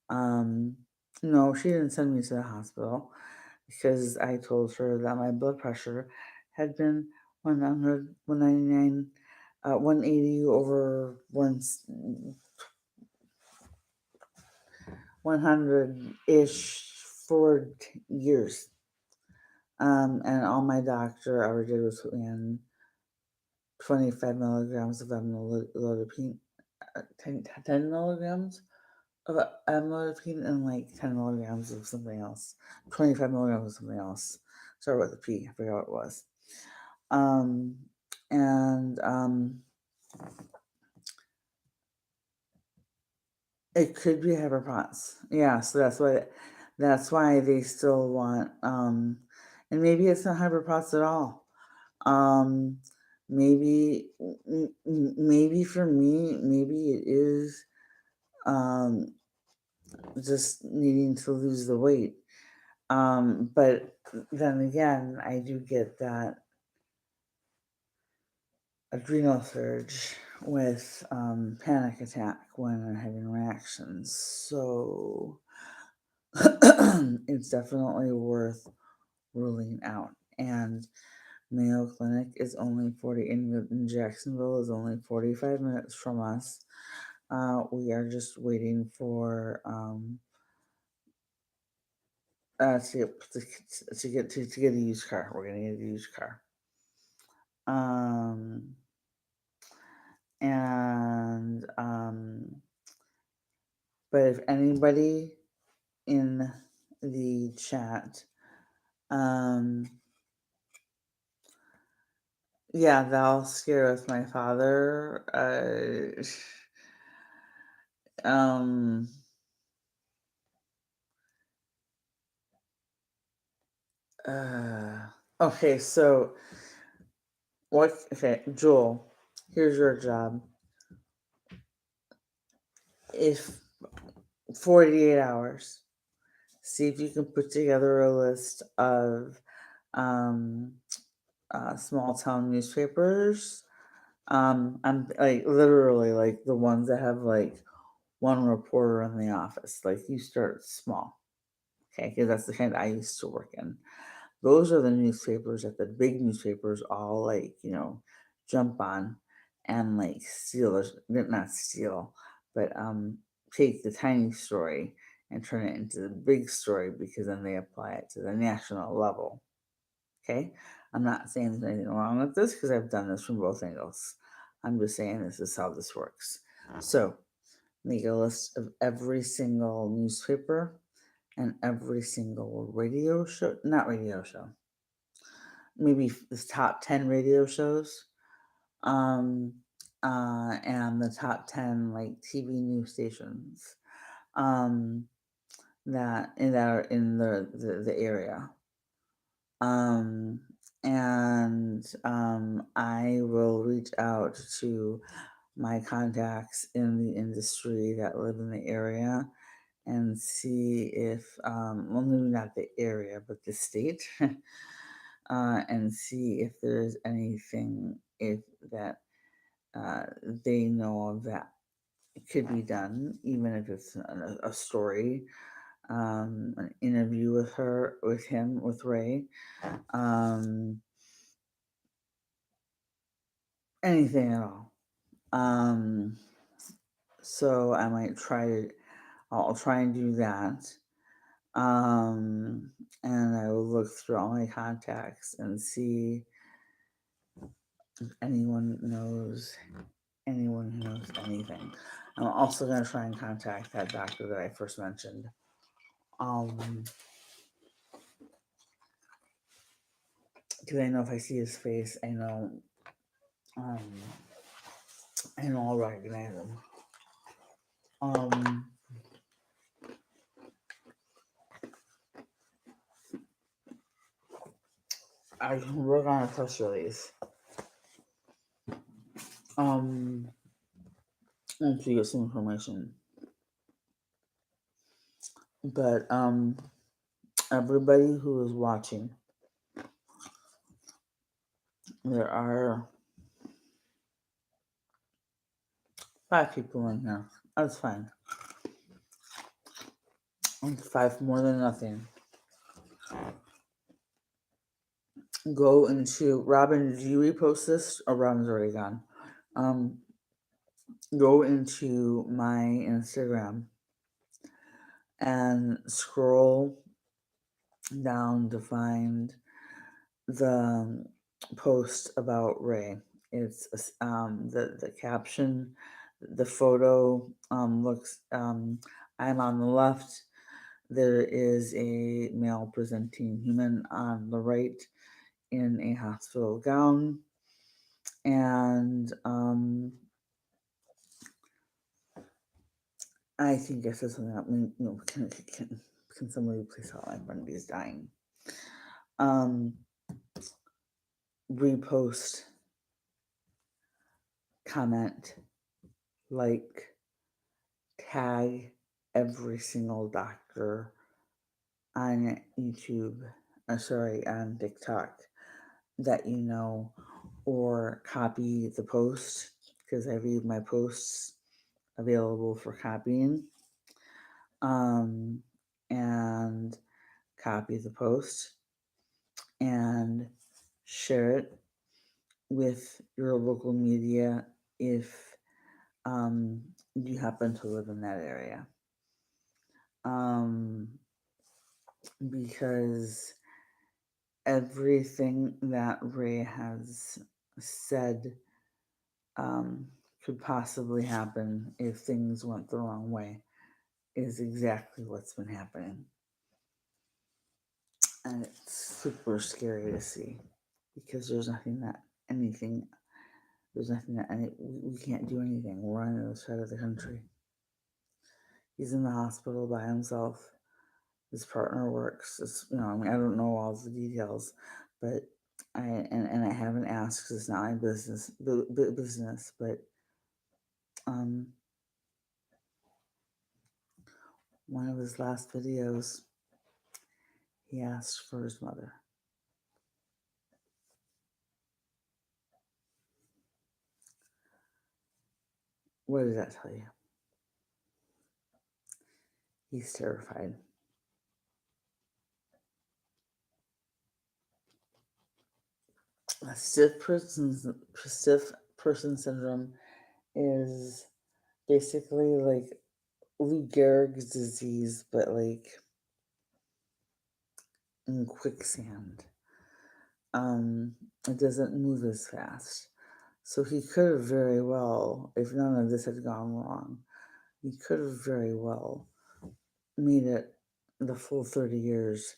Um, no, she didn't send me to the hospital because I told her that my blood pressure had been 100, 199, 180 over 100 ish for years. And all my doctor ever did was put me on 25 milligrams of amlodipine, 10 milligrams of amlodipine, and like 10 milligrams of something else, 25 milligrams of something else. Sorry about the P, I forgot what it was. Um, and It could be hyperpons. Yeah, so that's why they still want and maybe it's not hyperpons at all. Um maybe maybe for me, maybe it is um just needing to lose the weight. But then again, I do get that adrenal surge with panic attack when I'm having reactions. So it's definitely worth ruling out. And Mayo Clinic is only 40 in Jacksonville is only 45 minutes from us. We are just waiting for to get a used car. We're gonna get a used car. Um and But if anybody in the chat um yeah, thou scareth my father. Um. Okay. So what? Okay, Joel. Here's your job. If 48 hours, see if you can put together a list of um, small town newspapers. I'm like literally like the ones that have like one reporter in the office. Like you start small, okay? Because that's the kind I used to work in. Those are the newspapers that the big newspapers all like, jump on and like steal, not steal, but take the tiny story and turn it into the big story because then they apply it to the national level. Okay? I'm not saying there's anything wrong with this because I've done this from both angles. I'm just saying this is how this works. So make a list of every single newspaper and every single radio show, not radio show, maybe the top 10 radio shows, um, and the top 10 like TV news stations um, that are in the area. Um, and I will reach out to my contacts in the industry that live in the area and see if, well, maybe not the area, but the state, and see if there's anything if that they know of that could be done, even if it's a story, an interview with her, with him, with Ray, um, anything at all. Um, so I might try to, I'll try and do that. And I will look through all my contacts and see if anyone who knows anything. I'm also going to try and contact that doctor that I first mentioned. Um, because I know if I see his face, um, I know I'll recognize him. Um, I can work on a press release. Um, once you get some information. But everybody who is watching, there are 5 people in here. That's fine. Five more than nothing. Go into Robin. Did you repost this? Or Robin's already gone. Um, go into my Instagram and scroll down to find the post about Ray. It's the caption, the photo looks. I'm on the left. There is a male presenting human on the right in a hospital gown, and I think I said something about can somebody please help my friend? He's dying. Um, repost, comment, like, tag every single doctor on YouTube, on TikTok that you know, or copy the post because I leave my posts available for copying. And copy the post and share it with your local media if you happen to live in that area. Um, because everything that Ray has said could possibly happen if things went the wrong way is exactly what's been happening. And it's super scary to see because there's nothing that anything, there's nothing that we can't do anything. We're on the other side of the country. He's in the hospital by himself. His partner works. I don't know all the details, but and I haven't asked because it's not my business. But um, one of his last videos, he asked for his mother. What does that tell you? He's terrified. Stiff person syndrome is basically like Lou Gehrig's disease, but like in quicksand. It doesn't move as fast. So he could have very well, if none of this had gone wrong, he could have very well made it the full 30 years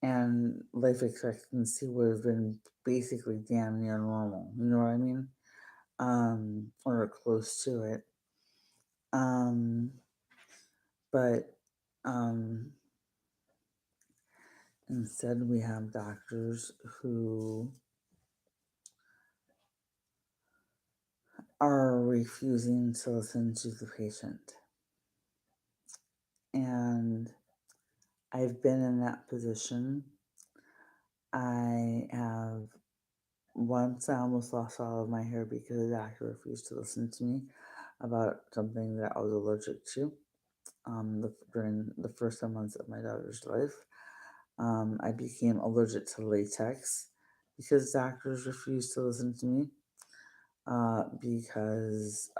and life expectancy would have been basically damn near normal. You know what I mean? Or close to it. Um, but instead, we have doctors who are refusing to listen to the patient. And I've been in that position. I have once I almost lost all of my hair because the doctor refused to listen to me about something that I was allergic to during the first 10 months of my daughter's life. I became allergic to latex because doctors refused to listen to me because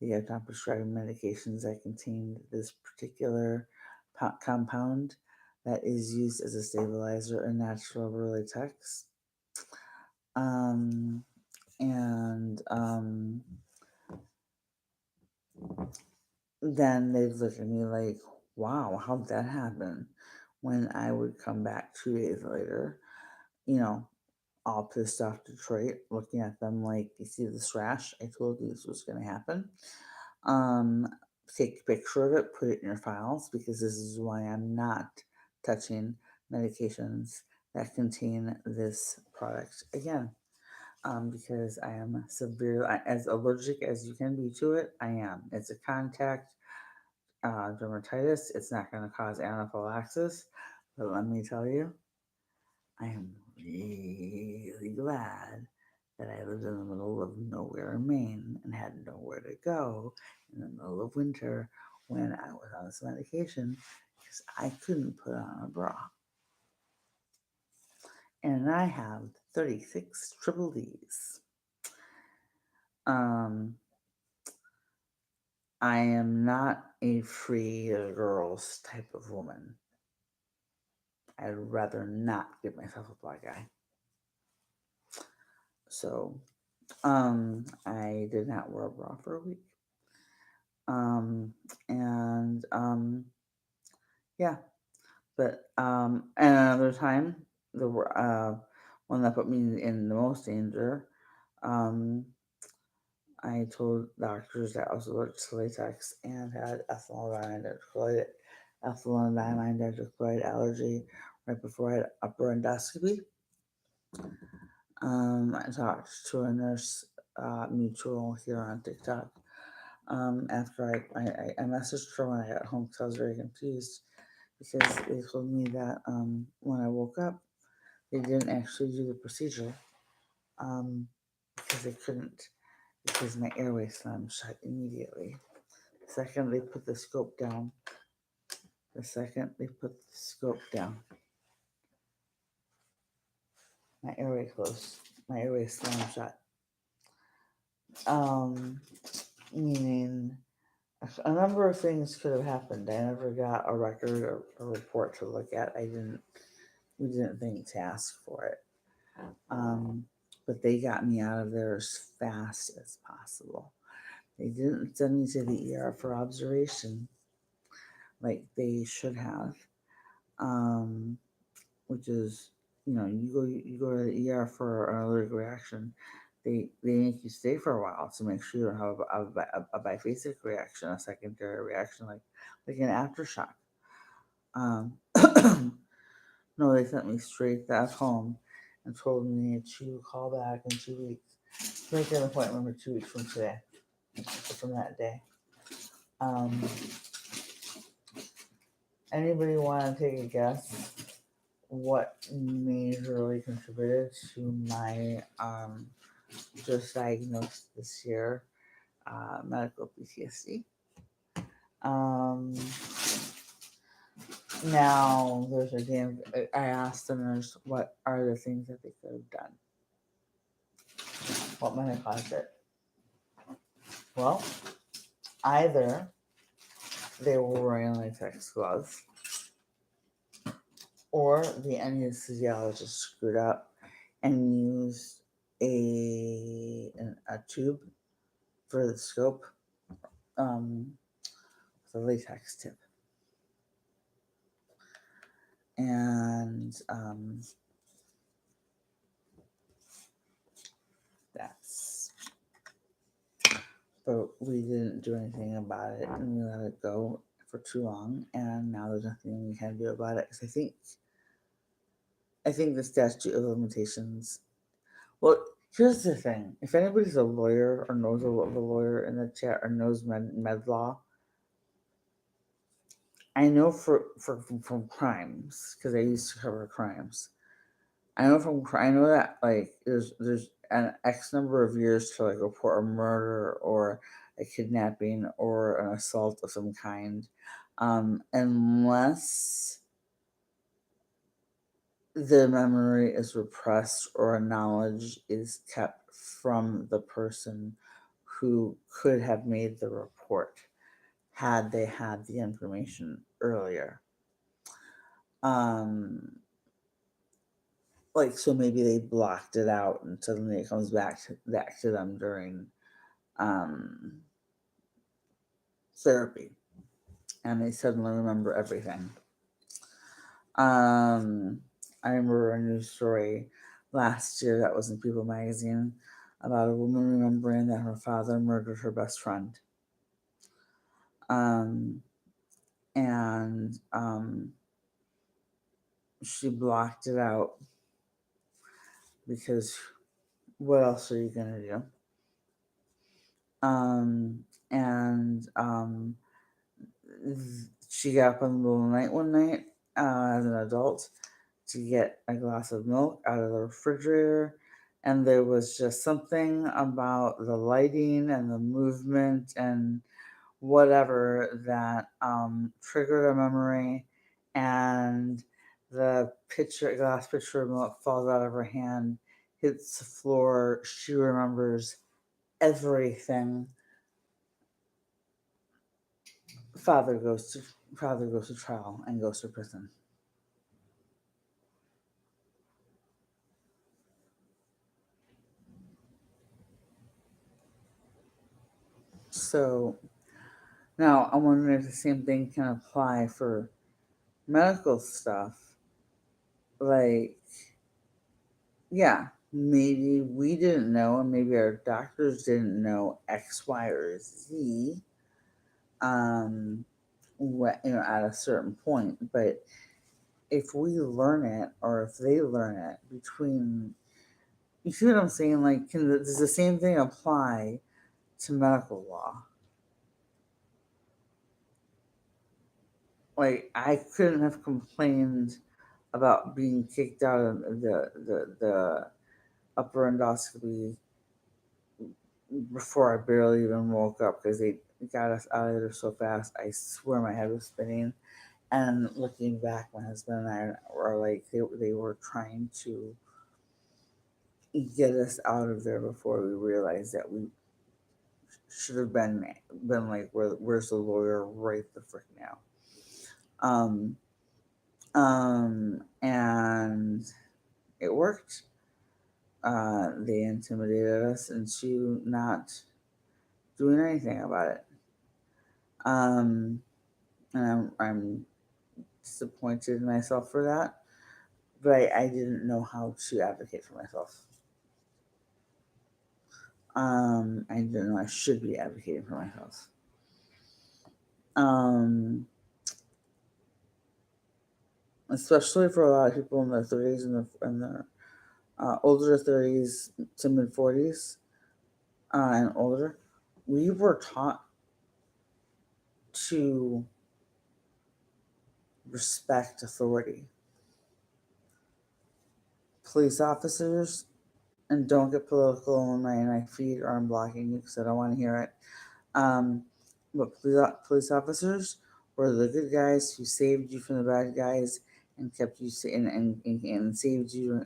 they had not prescribed medications that contained this particular compound that is used as a stabilizer in natural rubber latex. Um, and then they'd look at me like, wow, how'd that happen? When I would come back 2 days later, you know, all pissed off Detroit, looking at them like, you see this rash? I told you this was going to happen. Um, Take a picture of it, put it in your files, because this is why I'm not touching medications that contain this product again. Because I am as allergic as you can be to it. I am. It's a contact dermatitis. It's not going to cause anaphylaxis, but let me tell you, I am really glad that I lived in the middle of nowhere in Maine and had nowhere to go in the middle of winter when I was on this medication because I couldn't put on a bra. And I have 36 triple D's. Um, I am not a free girls type of woman. I'd rather not give myself a black eye. So, I did not wear a bra for a week. Um, and yeah, but and another time, the one that put me in the most danger, um, I told doctors that I was allergic to latex and had ethylene diamine dichloride allergy right before I had upper endoscopy. I talked to a nurse mutual here on TikTok. After I messaged her when I got home because I was very confused because they told me that when I woke up, they didn't actually do the procedure because they couldn't, because my airway slammed shut immediately. The second they put the scope down, my airway closed. My airway slammed shut. Um, Meaning a number of things could have happened. I never got a record or a report to look at. We didn't think to ask for it. But they got me out of there as fast as possible. They didn't send me to the ER for observation like they should have, um, which is, you go to the ER for an allergic reaction. They make you stay for a while to make sure you don't have a biphasic reaction, a secondary reaction like an aftershock. Um, no, they sent me straight back home and told me to call back in 2 weeks. Make an appointment for 2 weeks from today, from that day. Um, Anybody want to take a guess what majorly contributed to my just diagnosed this year medical PTSD? Um, Now there's a damn. I asked the nurse what are the things that they could have done. What might have caused it? Well, either they were wearing latex gloves, or the anesthesiologist screwed up and used a tube for the scope, um, the latex tip, and that's. But we didn't do anything about it, and we let it go for too long, and now there's nothing we can do about it. Because I think the statute of limitations. Well, Here's the thing: if anybody's a lawyer or knows of a lawyer in the chat or knows med law, I know from crimes because I used to cover crimes. I know I know that like there's an X number of years to like report a murder or a kidnapping or an assault of some kind, unless the memory is repressed or knowledge is kept from the person who could have made the report had they had the information earlier. Um, like so maybe they blocked it out and suddenly it comes back to them during um, therapy and they suddenly remember everything. Um, I remember a news story last year that was in People magazine about a woman remembering that her father murdered her best friend. Um, and she blocked it out because what else are you going to do? And she got up in the middle of the night one night as an adult to get a glass of milk out of the refrigerator. And there was just something about the lighting and the movement and whatever that triggered a memory. And the glass pitcher of milk falls out of her hand, hits the floor. She remembers everything. Father goes to Father goes to trial and goes to prison. So now I'm wondering if the same thing can apply for medical stuff. Like, yeah, maybe we didn't know, and maybe our doctors didn't know X, Y, or Z. At a certain point, but if we learn it or if they learn it between, you see what I'm saying? Like, does the same thing apply to medical law? Like, I couldn't have complained about being kicked out of the upper endoscopy before I barely even woke up because they got us out of there so fast. I swear my head was spinning. And looking back, my husband and I were like, they were trying to get us out of there before we realized that we should have been like, where's the lawyer right the frick now? Um, and it worked. They intimidated us into not doing anything about it. Um, and I'm disappointed in myself for that, but I didn't know how to advocate for myself. I didn't know I should be advocating for myself. Um, Especially for a lot of people in their 30s and their older 30s to mid 40s and older, we were taught to respect authority. Police officers, and don't get political on my feed or I'm blocking you because I don't want to hear it. Um, but police officers were the good guys who saved you from the bad guys and kept you and saved you.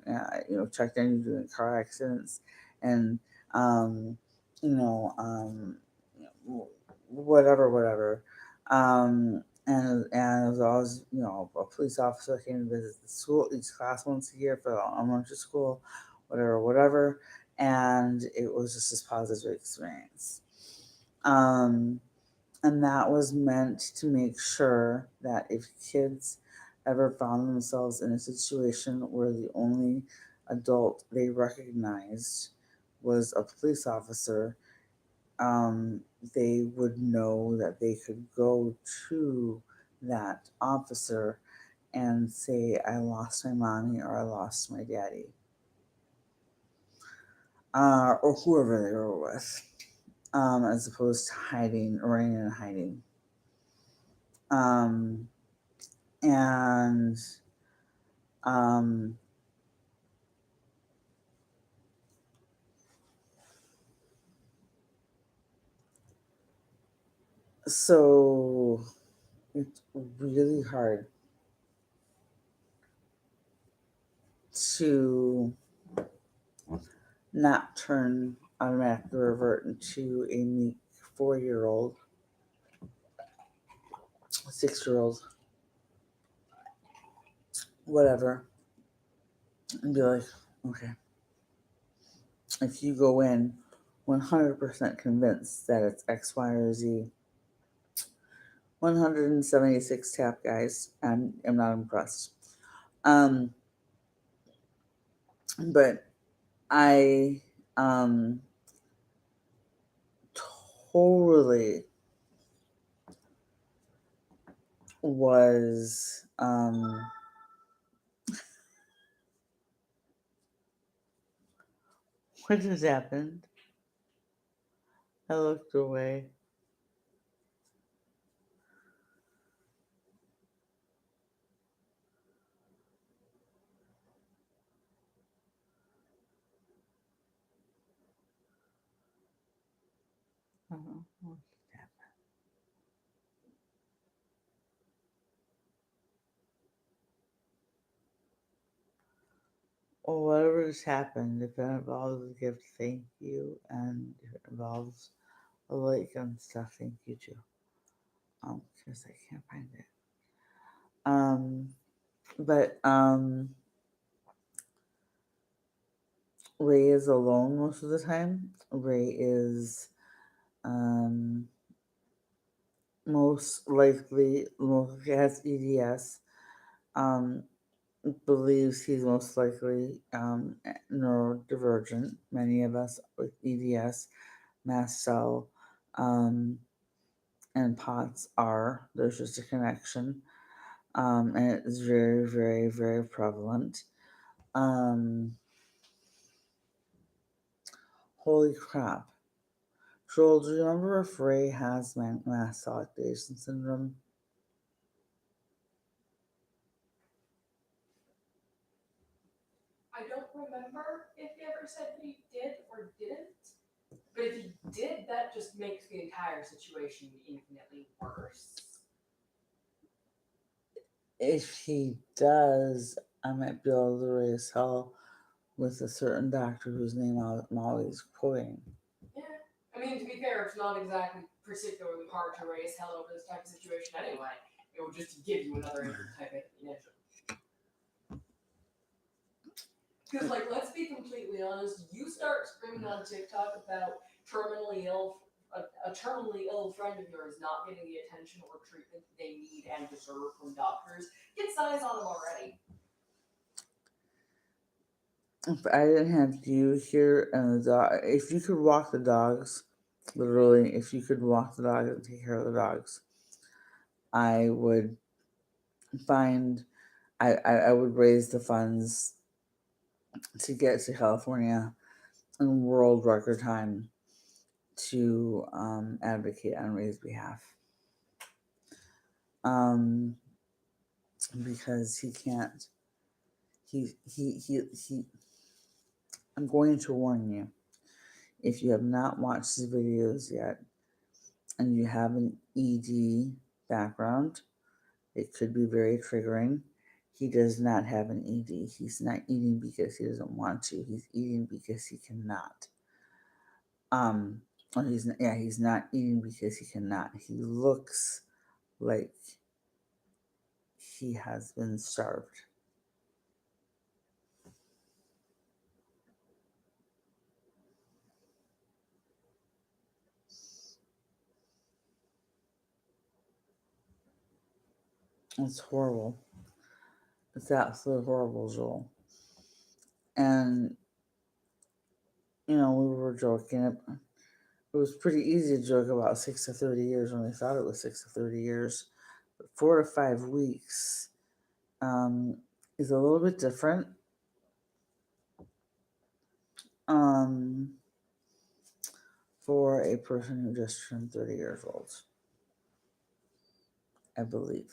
Checked on you during car accidents and um, you know um, whatever. And it was always, a police officer came to visit the school, each class once a year for the elementary school, whatever. And it was just this positive experience. Um, and that was meant to make sure that if kids ever found themselves in a situation where the only adult they recognized was a police officer, they would know that they could go to that officer and say, I lost my mommy or I lost my daddy. or whoever they were with, as opposed to hiding, running and hiding. Um, and um, so it's really hard to not turn automatically revert into a meek 4 year old, 6 year old, whatever, and be like, okay, if you go in 100% convinced that it's X, Y, or Z, 176 tap guys, I'm not impressed. Um, but I totally was what just happened? I looked away. What just happened? Well, whatever just happened, if it involves a gift, thank you, and if it involves a like and stuff, thank you too. Because I can't find it. Um, but Ray is alone most of the time. Ray is um most likely has EDS. Um, believes he's most likely neurodivergent. Many of us with EDS, mast cell, um, and POTS are. There's just a connection, and it is very, very, very prevalent. Um, holy crap. Joel, do you remember if Ray has mast cell activation syndrome? I don't remember if he ever said he did or didn't. But if he did, that just makes the entire situation infinitely worse. If he does, I might be able to raise hell with a certain doctor whose name I'm always quoting. Yeah. I mean, to be fair, it's not exactly particularly hard to raise hell over this type of situation anyway. It would just give you another type of ammunition. Because, like, let's be completely honest, you start screaming on TikTok about a terminally ill friend of yours not getting the attention or treatment they need and deserve from doctors, get size on them already. If I didn't have you here and the dog, if you could walk the dogs, literally, if you could walk the dogs and take care of the dogs, I would find, I would raise the funds to get to California in world record time to advocate on Ray's behalf. Um, because he can't, he, I'm going to warn you, if you have not watched his videos yet and you have an ED background, it could be very triggering. He does not have an ED. He's not eating because he doesn't want to. He's eating because he cannot. Or he's not eating because he cannot. He looks like he has been starved. It's horrible. It's absolutely horrible, Joel. And we were joking. It was pretty easy to joke about 6 to 30 years when we thought it was 6 to 30 years. But 4 to 5 weeks is a little bit different. um, for a person who just turned 30 years old, I believe.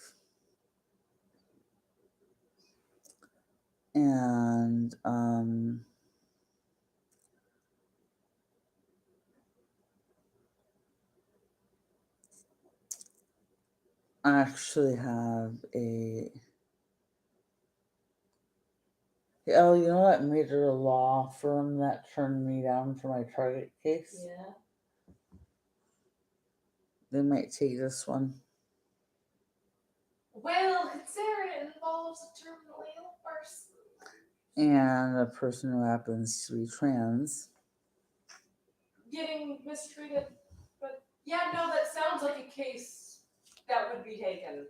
And I actually have a. Oh, you know that major law firm that turned me down for my Target case? Yeah. They might take this one. Well, considering it involves a terminally ill person. And a person who happens to be trans. Getting mistreated. But yeah, no, that sounds like a case that would be taken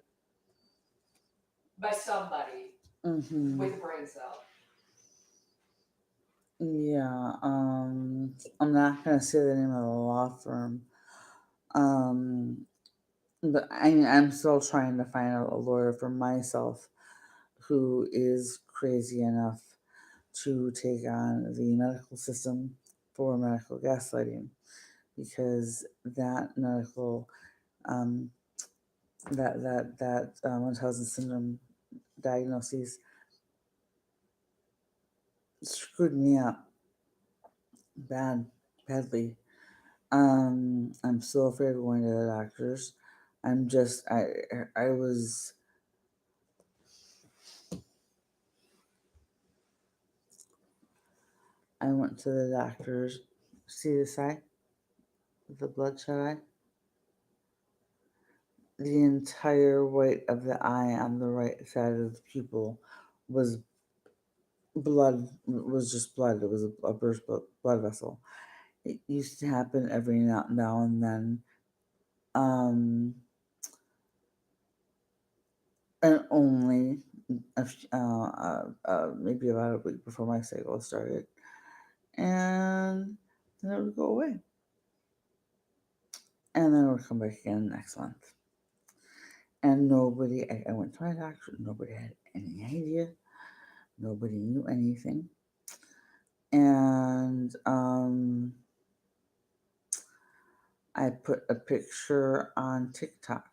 by somebody Mm-hmm. with a brain cell. Yeah, I'm not gonna say the name of the law firm. But I'm still trying to find a lawyer for myself who is crazy enough to take on the medical system for medical gaslighting, because that medical um, that Munchausen syndrome diagnoses screwed me up badly. I'm still afraid of going to the doctors. I'm just I was I went to the doctors. See this eye, the bloodshot eye. The entire white of the eye on the right side of the pupil was blood. Was just blood. It was a burst blood vessel. It used to happen every now and then. Um, and only maybe about a week before my cycle started, and then it would go away, and then it would come back again next month. And nobody, I went to my doctor, nobody had any idea, nobody knew anything. And I put a picture on TikTok.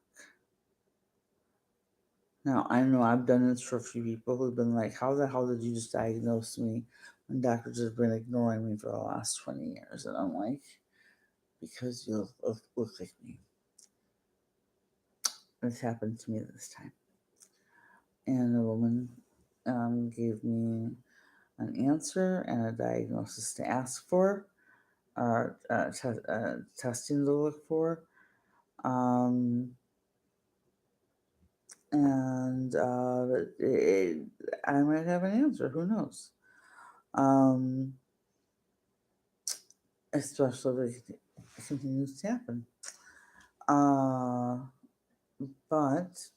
Now, I know I've done this for a few people who've been like, how the hell did you just diagnose me when doctors have been ignoring me for the last 20 years? And I'm like, because you look like me. This happened to me this time. And the woman gave me an answer and a diagnosis to ask for, testing to look for. Um, and I might have an answer. Who knows? Um, Especially if it continues to happen. Uh, but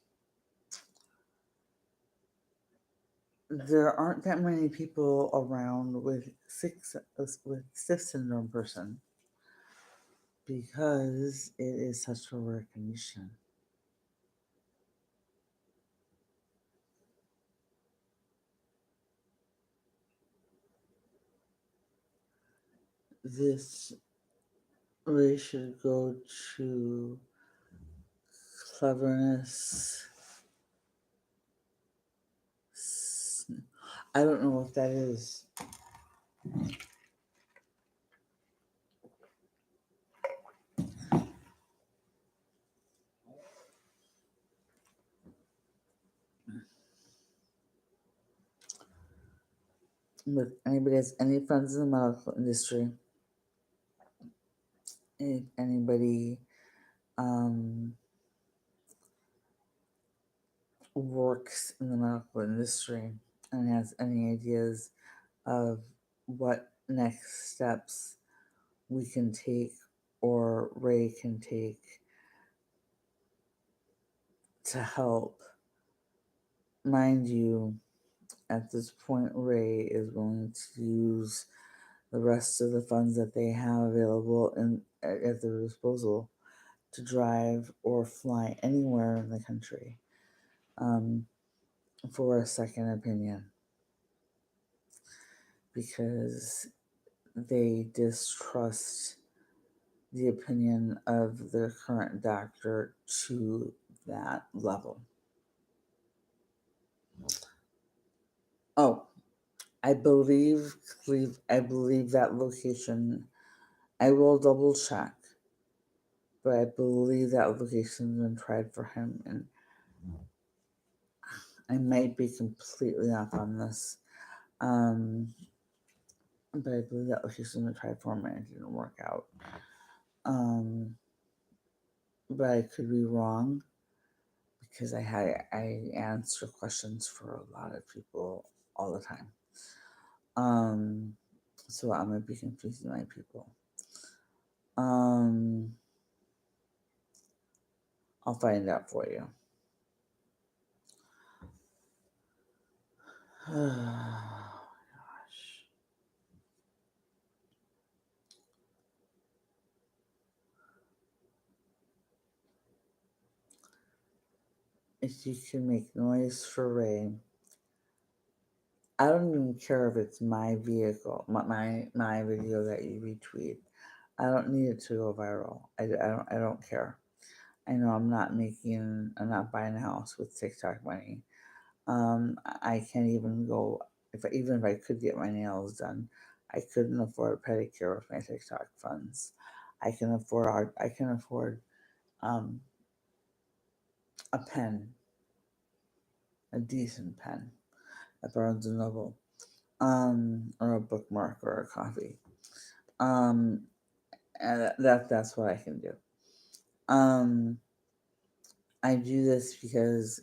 there aren't that many people around with cis syndrome person, because it is such a rare condition. This really should go to cleverness. I don't know what that is. But anybody has any friends in the medical industry, if anybody um, works in the medical industry and has any ideas of what next steps we can take or Ray can take to help. Mind you, at this point, Ray is willing to use the rest of the funds that they have available at their disposal to drive or fly anywhere in the country for a second opinion, because they distrust the opinion of their current doctor to that level. Oh, I believe that location. I will double check, but I believe that location's been tried for him, and I might be completely off on this. Um, but I believe that location's been tried for him and it didn't work out. Um, but I could be wrong because I answer questions for a lot of people all the time. Um, so I might be confusing my people. Um, I'll find out for you. Oh, gosh. If you can make noise for Ray, I don't even care if it's my vehicle, my video that you retweet. I don't need it to go viral. I don't care. I know I'm not buying a house with TikTok money. I can't even go even if I could get my nails done, I couldn't afford a pedicure with my TikTok funds. I can afford um, a pen, a decent pen at Barnes and Noble, or a bookmark or a coffee. Um, and that's what I can do. Um, I do this because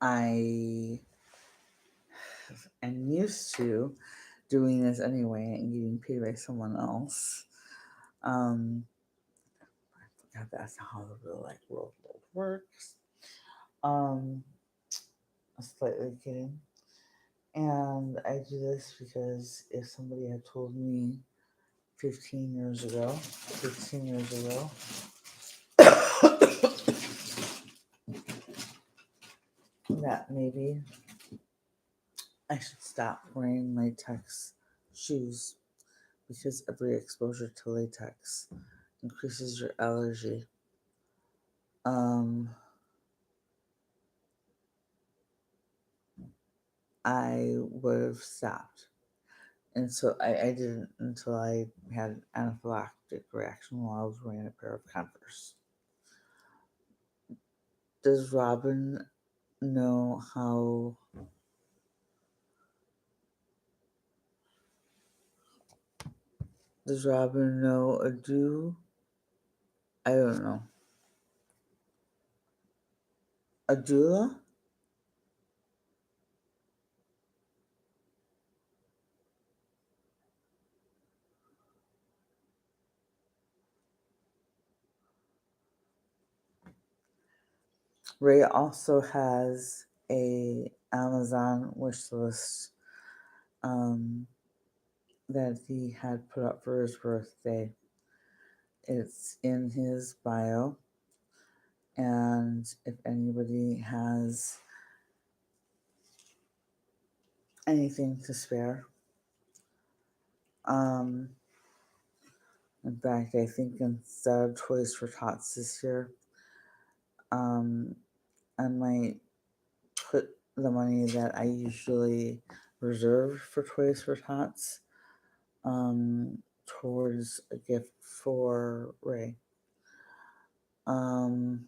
I am used to doing this anyway and getting paid by someone else. Um, I forgot that's how the real world works. Um, slightly kidding. And I do this because if somebody had told me 15 years ago, that maybe I should stop wearing latex shoes because every exposure to latex increases your allergy. Um, I would have stopped. And so I didn't until I had an anaphylactic reaction while I was wearing a pair of Converse. Does Robin know how? Does Robin know a do? I don't know. A doula? Ray also has a Amazon wish list um, that he had put up for his birthday. It's in his bio, and if anybody has anything to spare, um, in fact, I think instead of Toys for Tots this year, um, I might put the money that I usually reserve for Toys for Tots towards a gift for Ray. Um,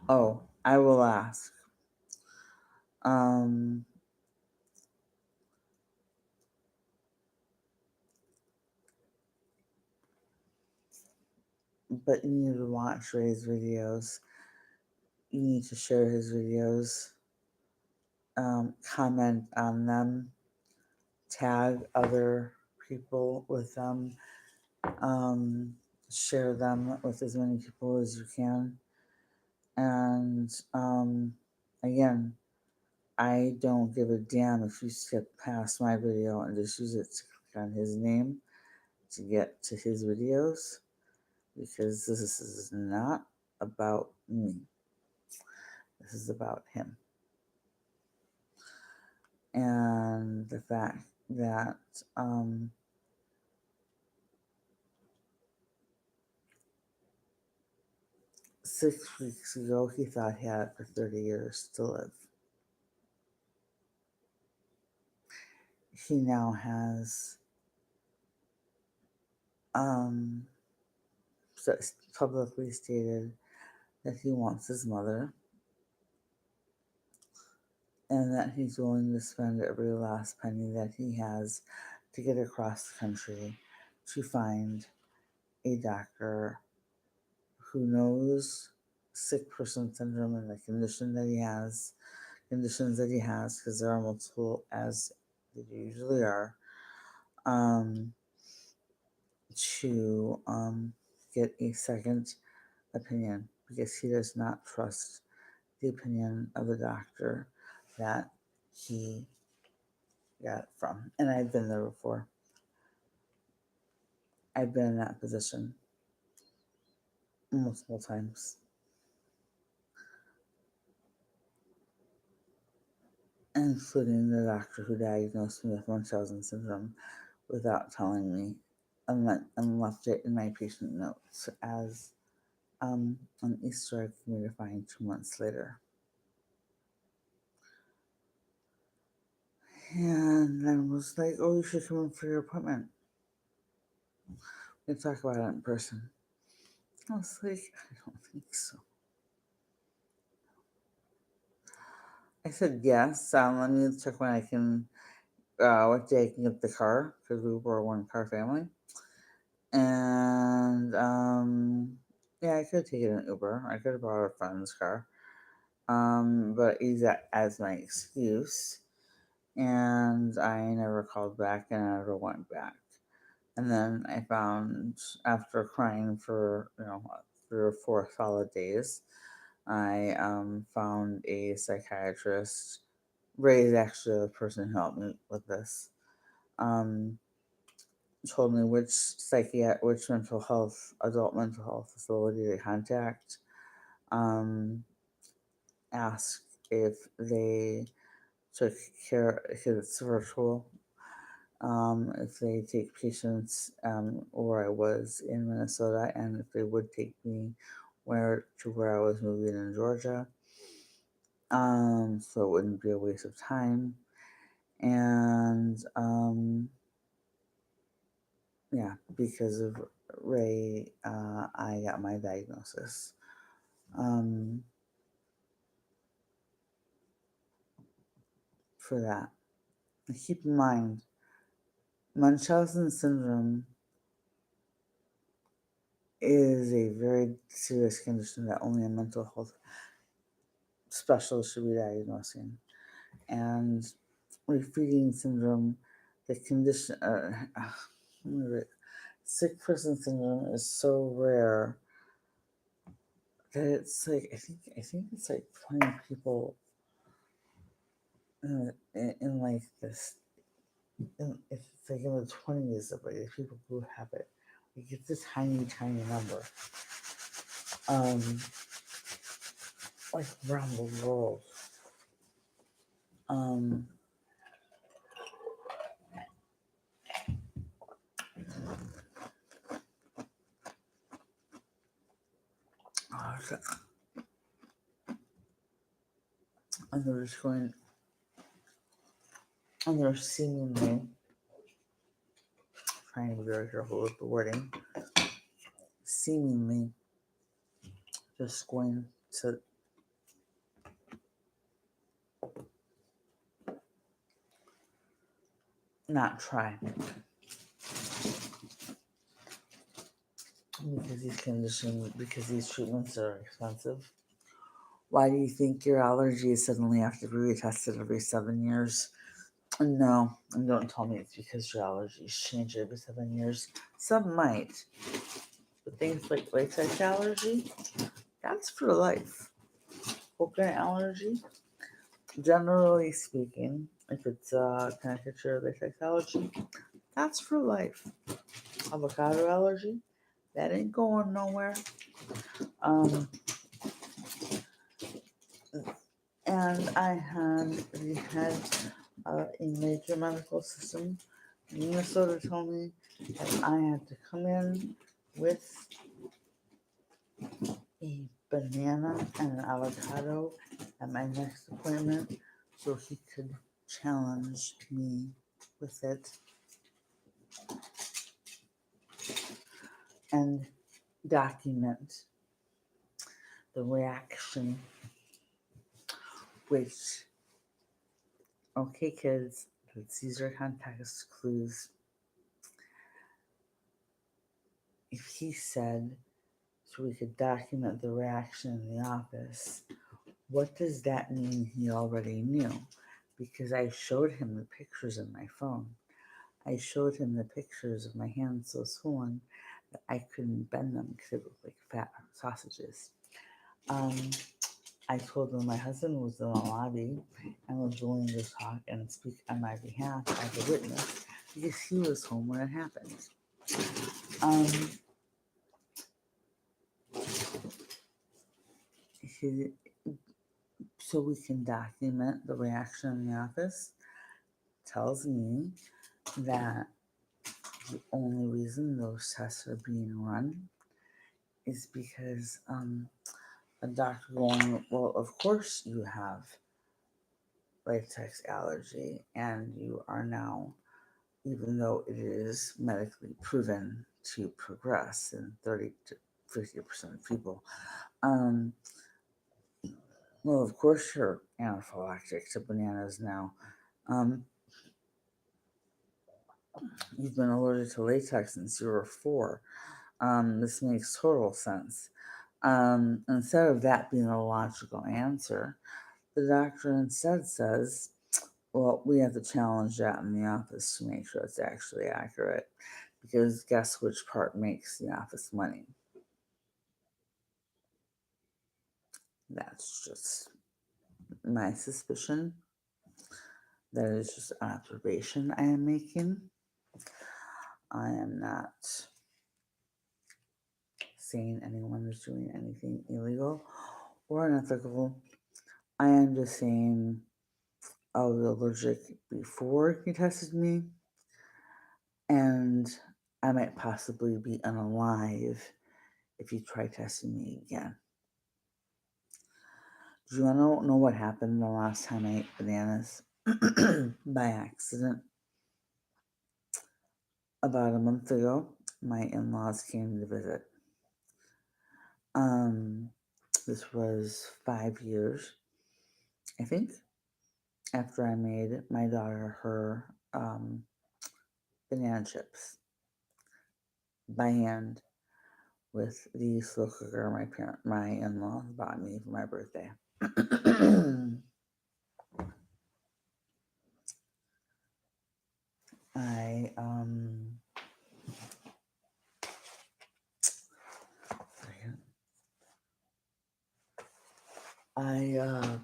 oh, I will ask. Um, but you need to watch Ray's videos. You need to share his videos, comment on them, tag other people with them, um, share them with as many people as you can. And again, I don't give a damn if you skip past my video and just use it to click on his name to get to his videos because this is not about me. This is about him. and the fact that 6 weeks ago he thought he had it for 30 years to live. He now has um, publicly stated that he wants his mother and that he's willing to spend every last penny that he has to get across the country to find a doctor who knows sick person syndrome and the conditions that he has, because there are multiple, as there usually are, um, to get a second opinion, because he does not trust the opinion of the doctor that he got it from. And I've been there before. I've been in that position multiple times, including the doctor who diagnosed me with Munchausen syndrome without telling me, and left it in my patient notes as an Easter egg for me to find 2 months later. And I was like, "Oh, you should come in for your appointment. We can talk about it in person." I was like, "I don't think so." I said, "Yes, let me check when I can, what day I can get the car, because we were a one car family." And yeah, I could have taken an Uber. I could have brought a friend's car. But use that as my excuse. And I never called back and I never went back. And then I found, after crying for 3 or 4 solid days, I found a psychiatrist. Ray is actually the person who helped me with this. Um, Told me which adult mental health facility to contact. Um, Asked if they took care, because it's virtual. If they take patients where I was in Minnesota, and if they would take me where I was moving in Georgia, so it wouldn't be a waste of time. And yeah, because of Ray, I got my diagnosis. For that, and keep in mind, Munchausen syndrome is a very serious condition that only a mental health specialist should be diagnosing. And with feeding syndrome, the condition, sick person syndrome is so rare that it's like, I think it's like 20 people in like this, it's like in the 20s of like the people who have it. Like it's a tiny, tiny number. Like around the world. Um, and they're just going, and they're seemingly, trying to be very careful with the wording, seemingly just going to not try, because these treatments are expensive. Why do you think your allergies suddenly have to be retested every 7 years? No, and don't tell me it's because your allergies change every 7 years. Some might, but things like latex allergy, that's for life. Coconut allergy, generally speaking, if it's a caricature latex allergy, that's for life. Avocado allergy, that ain't going nowhere. And I had a major medical system in Minnesota told me that I had to come in with a banana and an avocado at my next appointment so he could challenge me with it and document the reaction, which, okay, kids, these are context clues. If he said, so we could document the reaction in the office, what does that mean he already knew? Because I showed him the pictures in my phone. I showed him the pictures of my hands so swollen that I couldn't bend them because they looked like fat sausages. I told him my husband was in the lobby and was willing to talk and speak on my behalf as a witness because he was home when it happened. He, so we can document the reaction in the office, tells me that the only reason those tests are being run is because a doctor going, well, of course you have latex allergy, and you are now, even though it is medically proven to progress in 30 to 50% of people, well, of course you're anaphylactic to bananas now. You've been allergic to latex since you were 4. This makes total sense. Instead of that being a logical answer, the doctor instead says, well, we have to challenge that in the office to make sure it's actually accurate. Because guess which part makes the office money? That's just my suspicion. That is just an observation I am making. I am not saying anyone is doing anything illegal or unethical. I am just saying I was allergic before he tested me, and I might possibly be unalive if you try testing me again. Do you want to know what happened the last time I ate bananas by accident? About a month ago, my in-laws came to visit. This was 5 years, I think, after I made my daughter her banana chips by hand with the slow cooker my in-laws bought me for my birthday. I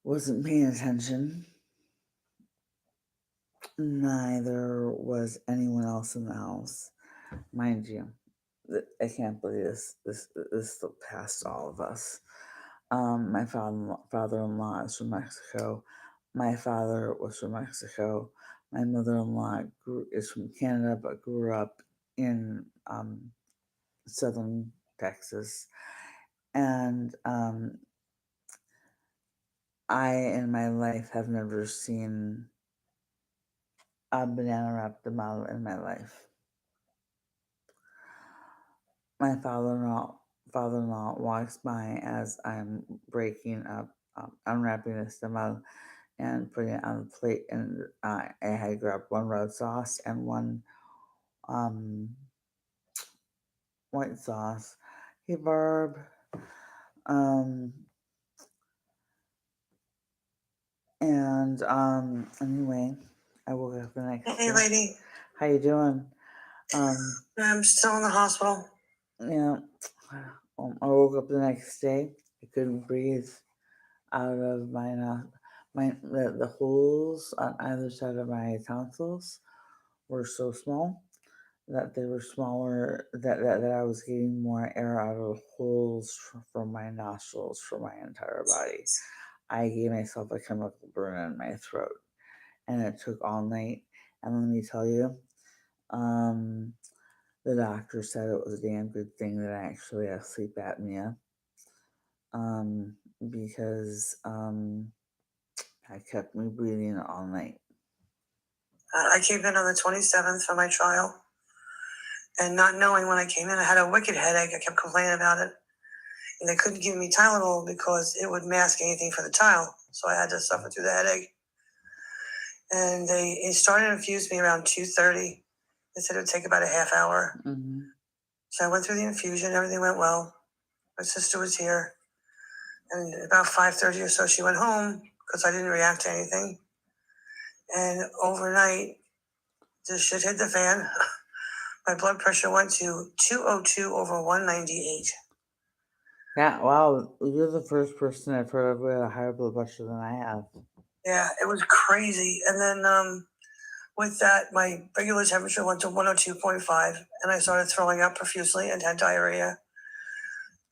wasn't paying attention. Neither was anyone else in the house, mind you. I can't believe this passed all of us. My father-in-law is from Mexico. My father was from Mexico. My mother-in-law is from Canada, but grew up in southern Texas. And I, in my life, have never seen a banana wrapped tamale in my life. My father-in-law walks by as I'm breaking up, unwrapping this tamale and putting it on the plate. And I had grabbed one red sauce and one white sauce. Hey, Barb. Anyway, I woke up the next day. Hey, lady. How you doing? I'm still in the hospital. Yeah. I woke up the next day. I couldn't breathe out of the holes on either side of my tonsils were so small that they were smaller, that I was getting more air out of the holes from my nostrils for my entire body. I gave myself a chemical burn in my throat, and it took all night. And let me tell you, um, the doctor said it was a damn good thing that I actually have sleep apnea, because I kept me breathing all night. I came in on the 27th for my trial, and not knowing when I came in, I had a wicked headache. I kept complaining about it, and they couldn't give me Tylenol because it would mask anything for the trial. So I had to suffer through the headache. And they started to infuse me around 2:30. They said it would take about a half hour. Mm-hmm. So I went through the infusion. Everything went well. My sister was here, and about 5:30 or so, she went home because I didn't react to anything. And overnight, the shit hit the fan. My blood pressure went to 202 over 198. Yeah, wow, you're the first person I've heard of with a higher blood pressure than I have. Yeah, it was crazy. And then with that, my regular temperature went to 102.5, and I started throwing up profusely and had diarrhea.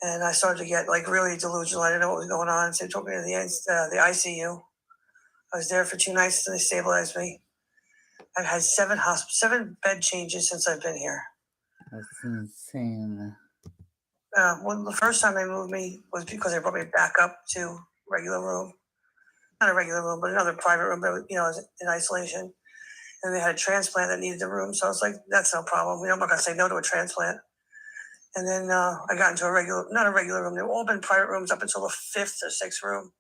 And I started to get like really delusional. I didn't know what was going on. So they took me to the ICU. I was there for 2 nights and they stabilized me. I've had 7 bed changes since I've been here. That's insane. Well, the first time they moved me was because they brought me back up to regular room. Not a regular room, but another private room, but I was in isolation. And they had a transplant that needed the room. So I was like, that's no problem. I'm not going to say no to a transplant. And then I got into not a regular room. They've all been private rooms up until the 5th or 6th room.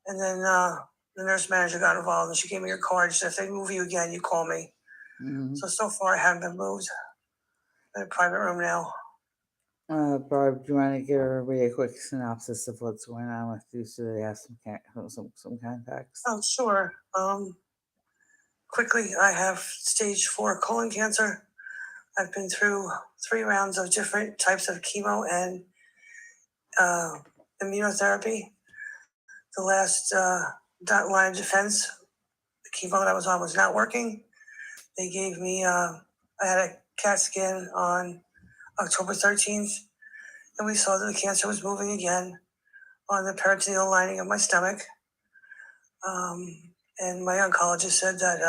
And then the nurse manager got involved and she gave me her card. She said, if they move you again, you call me. Mm-hmm. So far, I haven't been moved. I'm in a private room now. Barb, do you want to give everybody a quick synopsis of what's going on with you so they have some context? Oh, sure. Quickly, I have stage 4 colon cancer. I've been through 3 rounds of different types of chemo and immunotherapy. The last line of defense, the chemo that I was on was not working. They gave me, I had a CAT scan on October 13th, and we saw that the cancer was moving again on the peritoneal lining of my stomach. And my oncologist said that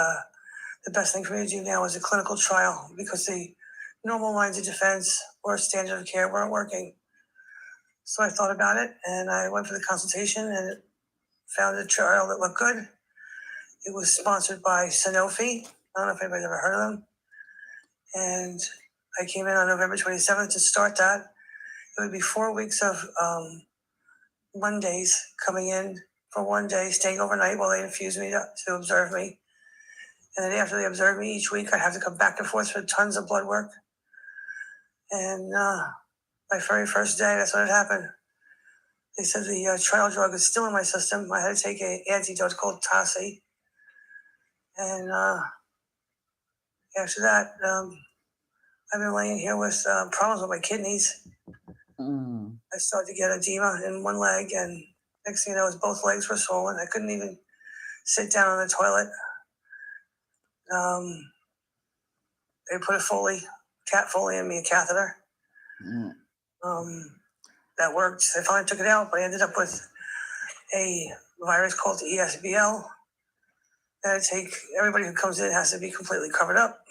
the best thing for me to do now is a clinical trial because the normal lines of defense or standard of care weren't working. So I thought about it and I went for the consultation and found a trial that looked good. It was sponsored by Sanofi. I don't know if anybody's ever heard of them. And I came in on November 27th to start that. It would be 4 weeks of Mondays coming in for 1 day, staying overnight while they infuse me to observe me. And then after they observe me each week, I have to come back and forth for tons of blood work. And my very first day, that's what had happened. They said the trial drug is still in my system. I had to take an antidote called Tasi. And after that, I've been laying here with problems with my kidneys. I started to get edema in one leg, and next thing you know, both legs were swollen. I couldn't even sit down on the toilet. They put a cat Foley in me, a catheter. That worked. They finally took it out, but I ended up with a virus called ESBL. Everybody who comes in has to be completely covered up.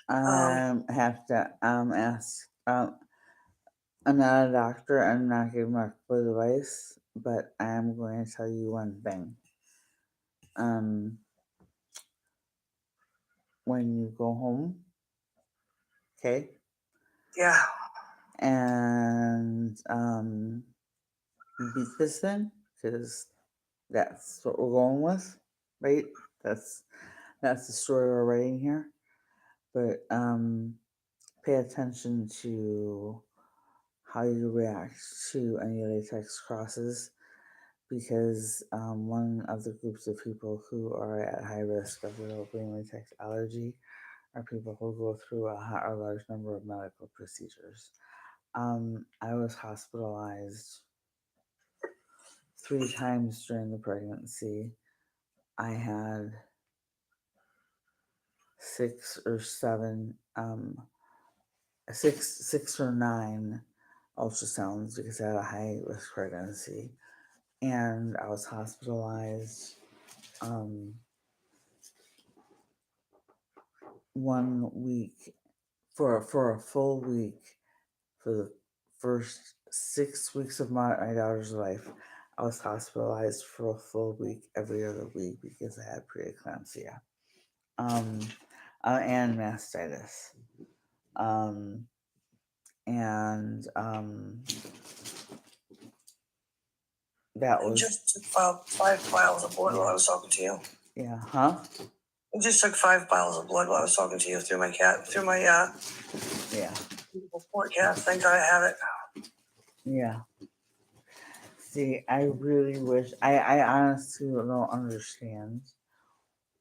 I have to ask. I'm not a doctor. I'm not giving medical advice, but I am going to tell you one thing. When you go home, okay? Yeah. And beat this thing, because that's what we're going with, right? That's the story we're writing here. But pay attention to how you react to any latex crosses, because one of the groups of people who are at high risk of developing latex allergy are people who go through a large number of medical procedures. I was hospitalized 3 times during the pregnancy. I had 6 or 7, 6 or 9 ultrasounds because I had a high risk pregnancy. and I was hospitalized 1 week for a full week for the first 6 weeks of my daughter's life. I was hospitalized for a full week every other week because I had preeclampsia um, and mastitis. Um, and that I was, just took 5 vials of blood while I was talking to you. yeah, huh? I just took 5 vials of blood while I was talking to you through my Yeah, port cat. Thank God I have it. yeah. See, I really wish, I honestly don't understand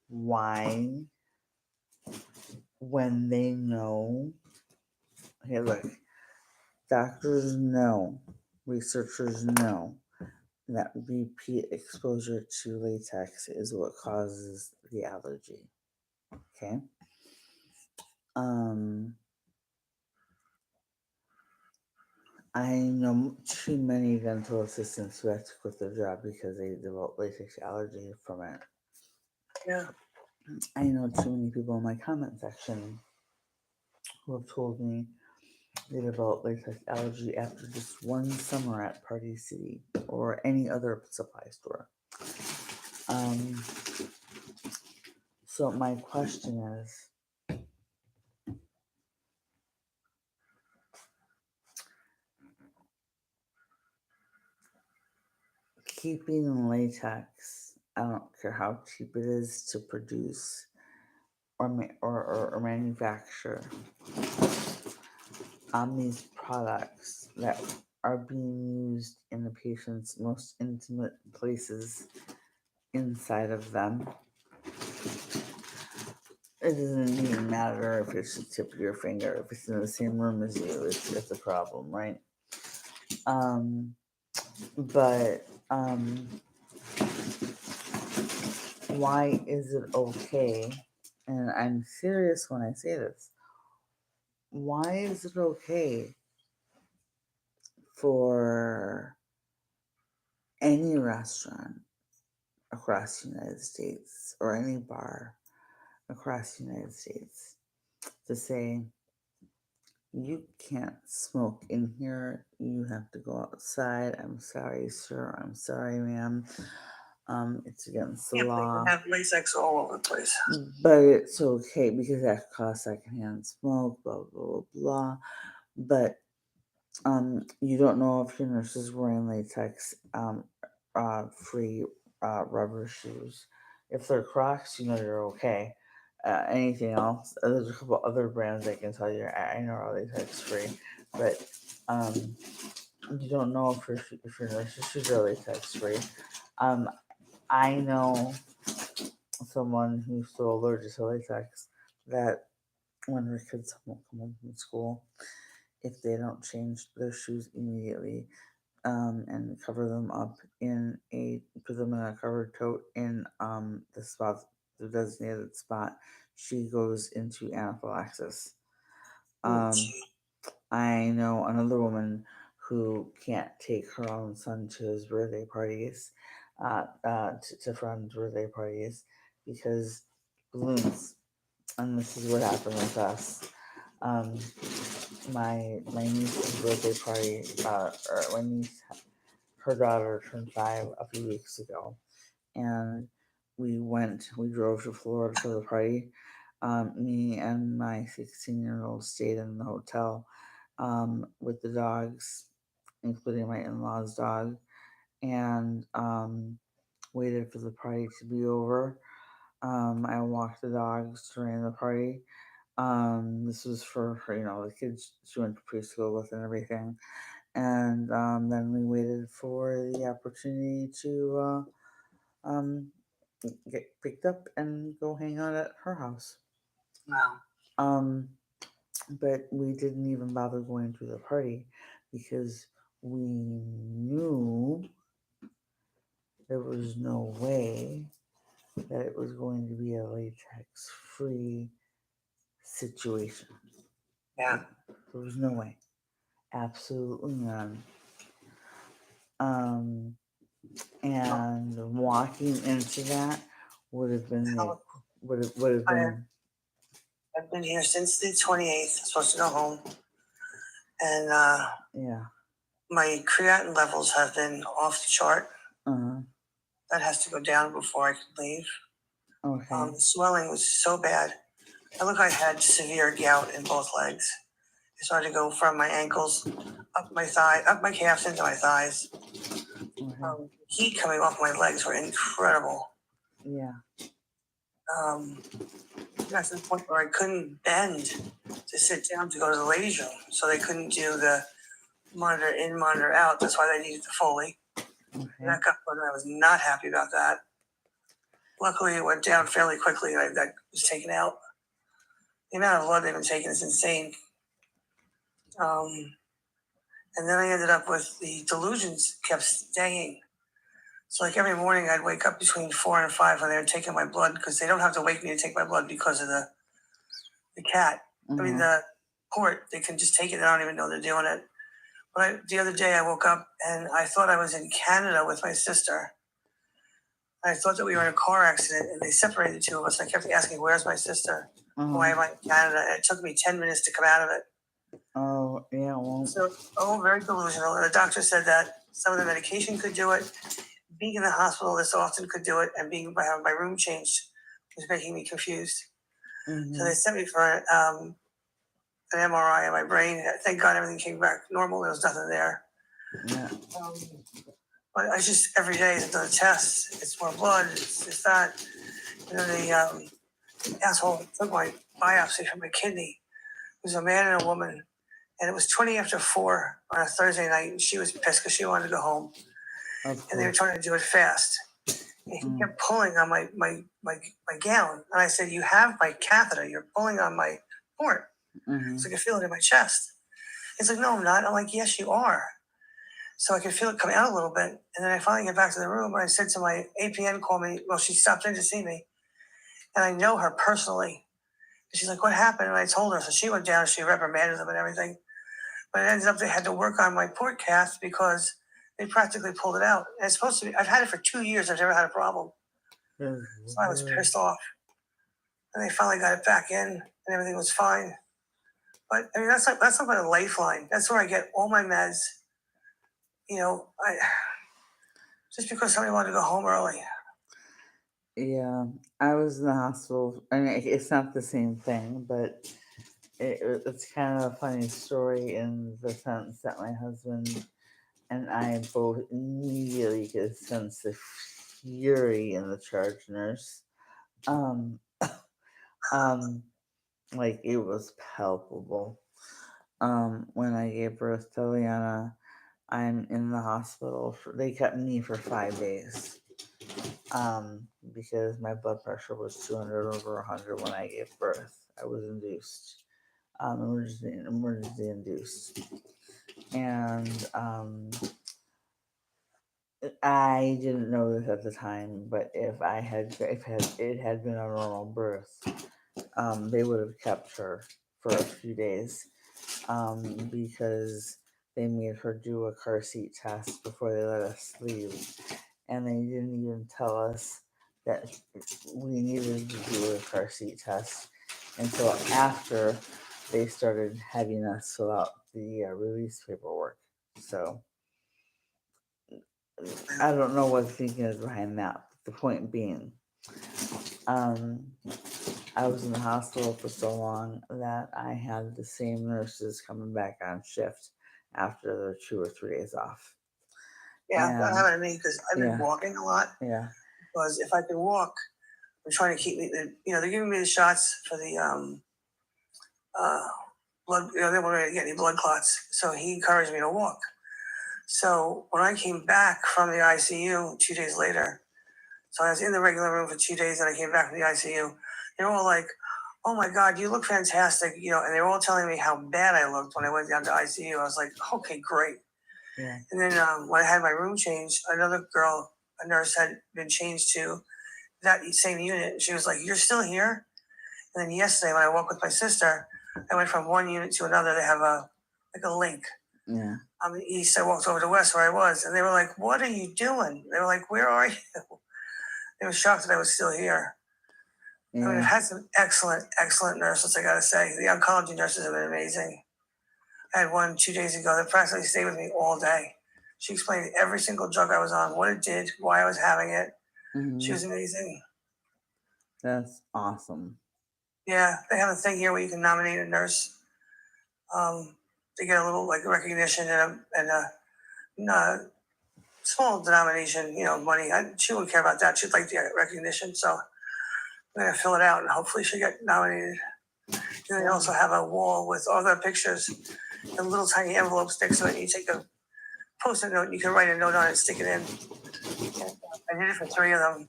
why, when they know, hey, look, doctors know, researchers know that repeat exposure to latex is what causes the allergy. Okay. Um, I know too many dental assistants who have to quit their job because they develop latex allergy from it. Yeah. I know too many people in my comment section who have told me they developed latex allergy after just one summer at Party City or any other supply store. Um, so my question is, keeping latex, I don't care how cheap it is to produce or manufacture on these products that are being used in the patient's most intimate places inside of them. It doesn't even matter if it's the tip of your finger, if it's in the same room as you, it's a problem, right? But why is it okay? And I'm serious when I say this. Why is it okay for any restaurant across the United States or any bar across the United States to say, you can't smoke in here, you have to go outside? I'm sorry, sir, I'm sorry, ma'am. It's against the Yeah, they law. can have latex all over the place. But it's okay because that causes secondhand smoke, blah, blah, blah, blah. But you don't know if your nurse is wearing latex free rubber shoes. If they're Crocs, you know you're okay. Anything else? There's a couple other brands I can tell you. I know are latex free, but you don't know if your nurse's shoes are latex free. I know someone who's so allergic to latex that when her kids come home from school, if they don't change their shoes immediately, and cover them up put them in a covered tote in the spot, the designated spot, she goes into anaphylaxis. Oh, Um, gee. I know another woman who can't take her own son to his birthday parties, to friends' birthday parties because balloons. And this is what happened with us. Um, my niece's birthday party, or my niece, her daughter turned 5 a few weeks ago, and we drove to Florida for the party. Me and my 16-year-old stayed in the hotel with the dogs, including my in-laws' dog, and waited for the party to be over. I walked the dogs during the party. This was for her, the kids she went to preschool with and everything. And then we waited for the opportunity to um, get picked up and go hang out at her house. Wow. Um, but we didn't even bother going to the party because we knew there was no way that it was going to be a latex free situation. Yeah. There was no way. Absolutely none. Um, and walking into that would have been How- would have been I've been here since the 28th. I'm supposed to go home, and yeah. my creatinine levels have been off the chart. Uh-huh. That has to go down before I can leave. Okay. The swelling was so bad. I look like I had severe gout in both legs. It started to go from my ankles, up my thigh, up my calves into my thighs. Okay. Heat coming off my legs were incredible. Yeah. Got to the point where I couldn't bend to sit down to go to the ladies' room, so they couldn't do the monitor in, monitor out. That's why they needed the Foley. Okay. That got one. I was not happy about that. Luckily, it went down fairly quickly. That was taken out. The amount of blood they've been taking is insane. And then I ended up with the delusions kept staying. So like every morning I'd wake up between 4 and 5 when they were taking my blood, because they don't have to wake me to take my blood because of the cat. I mean, the port, they can just take it. They don't even know they're doing it. But the other day I woke up and I thought I was in Canada with my sister. I thought that we were in a car accident and they separated the two of us. I kept asking, where's my sister? Why am I in Canada? And it took me 10 minutes to come out of it. Oh, yeah. Well, So, very delusional. And the doctor said that some of the medication could do it. Being in the hospital this often could do it. And having my room changed was making me confused. So they sent me for an MRI of my brain. Thank God everything came back normal. There was nothing there. yeah. But I just, every day, it's another test. It's more blood. It's that. And then the asshole took my biopsy from my kidney. It was a man and a woman. And it was 20 after 4 on a Thursday night. And she was pissed because she wanted to go home. And they were trying to do it fast. And he kept pulling on my gown. And I said, you have my catheter. You're pulling on my port. So I could feel it in my chest. He's like, no, I'm not. I'm like, yes, you are. So I could feel it coming out a little bit. And then I finally get back to the room and I said to my APN, call me. Well, she stopped in to see me. And I know her personally. And she's like, what happened? And I told her. So she went down and she reprimanded them and everything. But it ended up they had to work on my port cath because they practically pulled it out. And it's supposed to be, I've had it for 2 years. I've never had a problem. So I was pissed off. And they finally got it back in and everything was fine. But I mean, that's not my lifeline. That's where I get all my meds. Just because somebody wanted to go home early. Yeah, I was in the hospital. I mean, it's not the same thing, but it's kind of a funny story in the sense that my husband and I both immediately could sense the fury in the charge nurse. Um, like it was palpable. When I gave birth to Liana, I'm in the hospital. They kept me for 5 days. Because my blood pressure was 200 over 100 when I gave birth. I was induced, emergency induced, and I didn't know this at the time. But if it had been a normal birth, they would have kept her for a few days, because they made her do a car seat test before they let us leave, and they didn't even tell us that we needed to do a car seat test until after they started having us fill out the release paperwork. So I don't know what the thinking is behind that. But the point being, I was in the hospital for so long that I had the same nurses coming back on shift after their 2 or 3 days off. Yeah, that happened to me because I've been yeah. walking a lot. Yeah. Because if I can walk, they're trying to keep me. They're giving me the shots for the blood. They want to get any blood clots. So he encouraged me to walk. So when I came back from the ICU 2 days later, so I was in the regular room for 2 days, and I came back from the ICU. They were all like, "Oh my God, you look fantastic," and they were all telling me how bad I looked when I went down to ICU. I was like, "Okay, great." Yeah. And then when I had my room changed, another girl, a nurse, had been changed to that same unit. She was like, "You're still here?" And then yesterday, when I walked with my sister, I went from one unit to another. They have a link. Yeah. on the east. I walked over to west where I was, and they were like, "What are you doing?" They were like, "Where are you?" They were shocked that I was still here. I mean, I've Yeah. had some excellent nurses, I gotta say. The oncology nurses have been amazing. I had one 2 days ago that practically stayed with me all day. She explained every single drug I was on, what it did, why I was having it. She Hmm. was amazing. That's awesome. Yeah, they have a thing here where you can nominate a nurse. They get a little like recognition and a small denomination, money. She wouldn't care about that. She'd like the recognition. So I'm gonna fill it out and hopefully she'll get nominated. And they also have a wall with all their pictures and little tiny envelopes next to it. And you take a post-it note and you can write a note on it and stick it in. And I did it for 3 of them.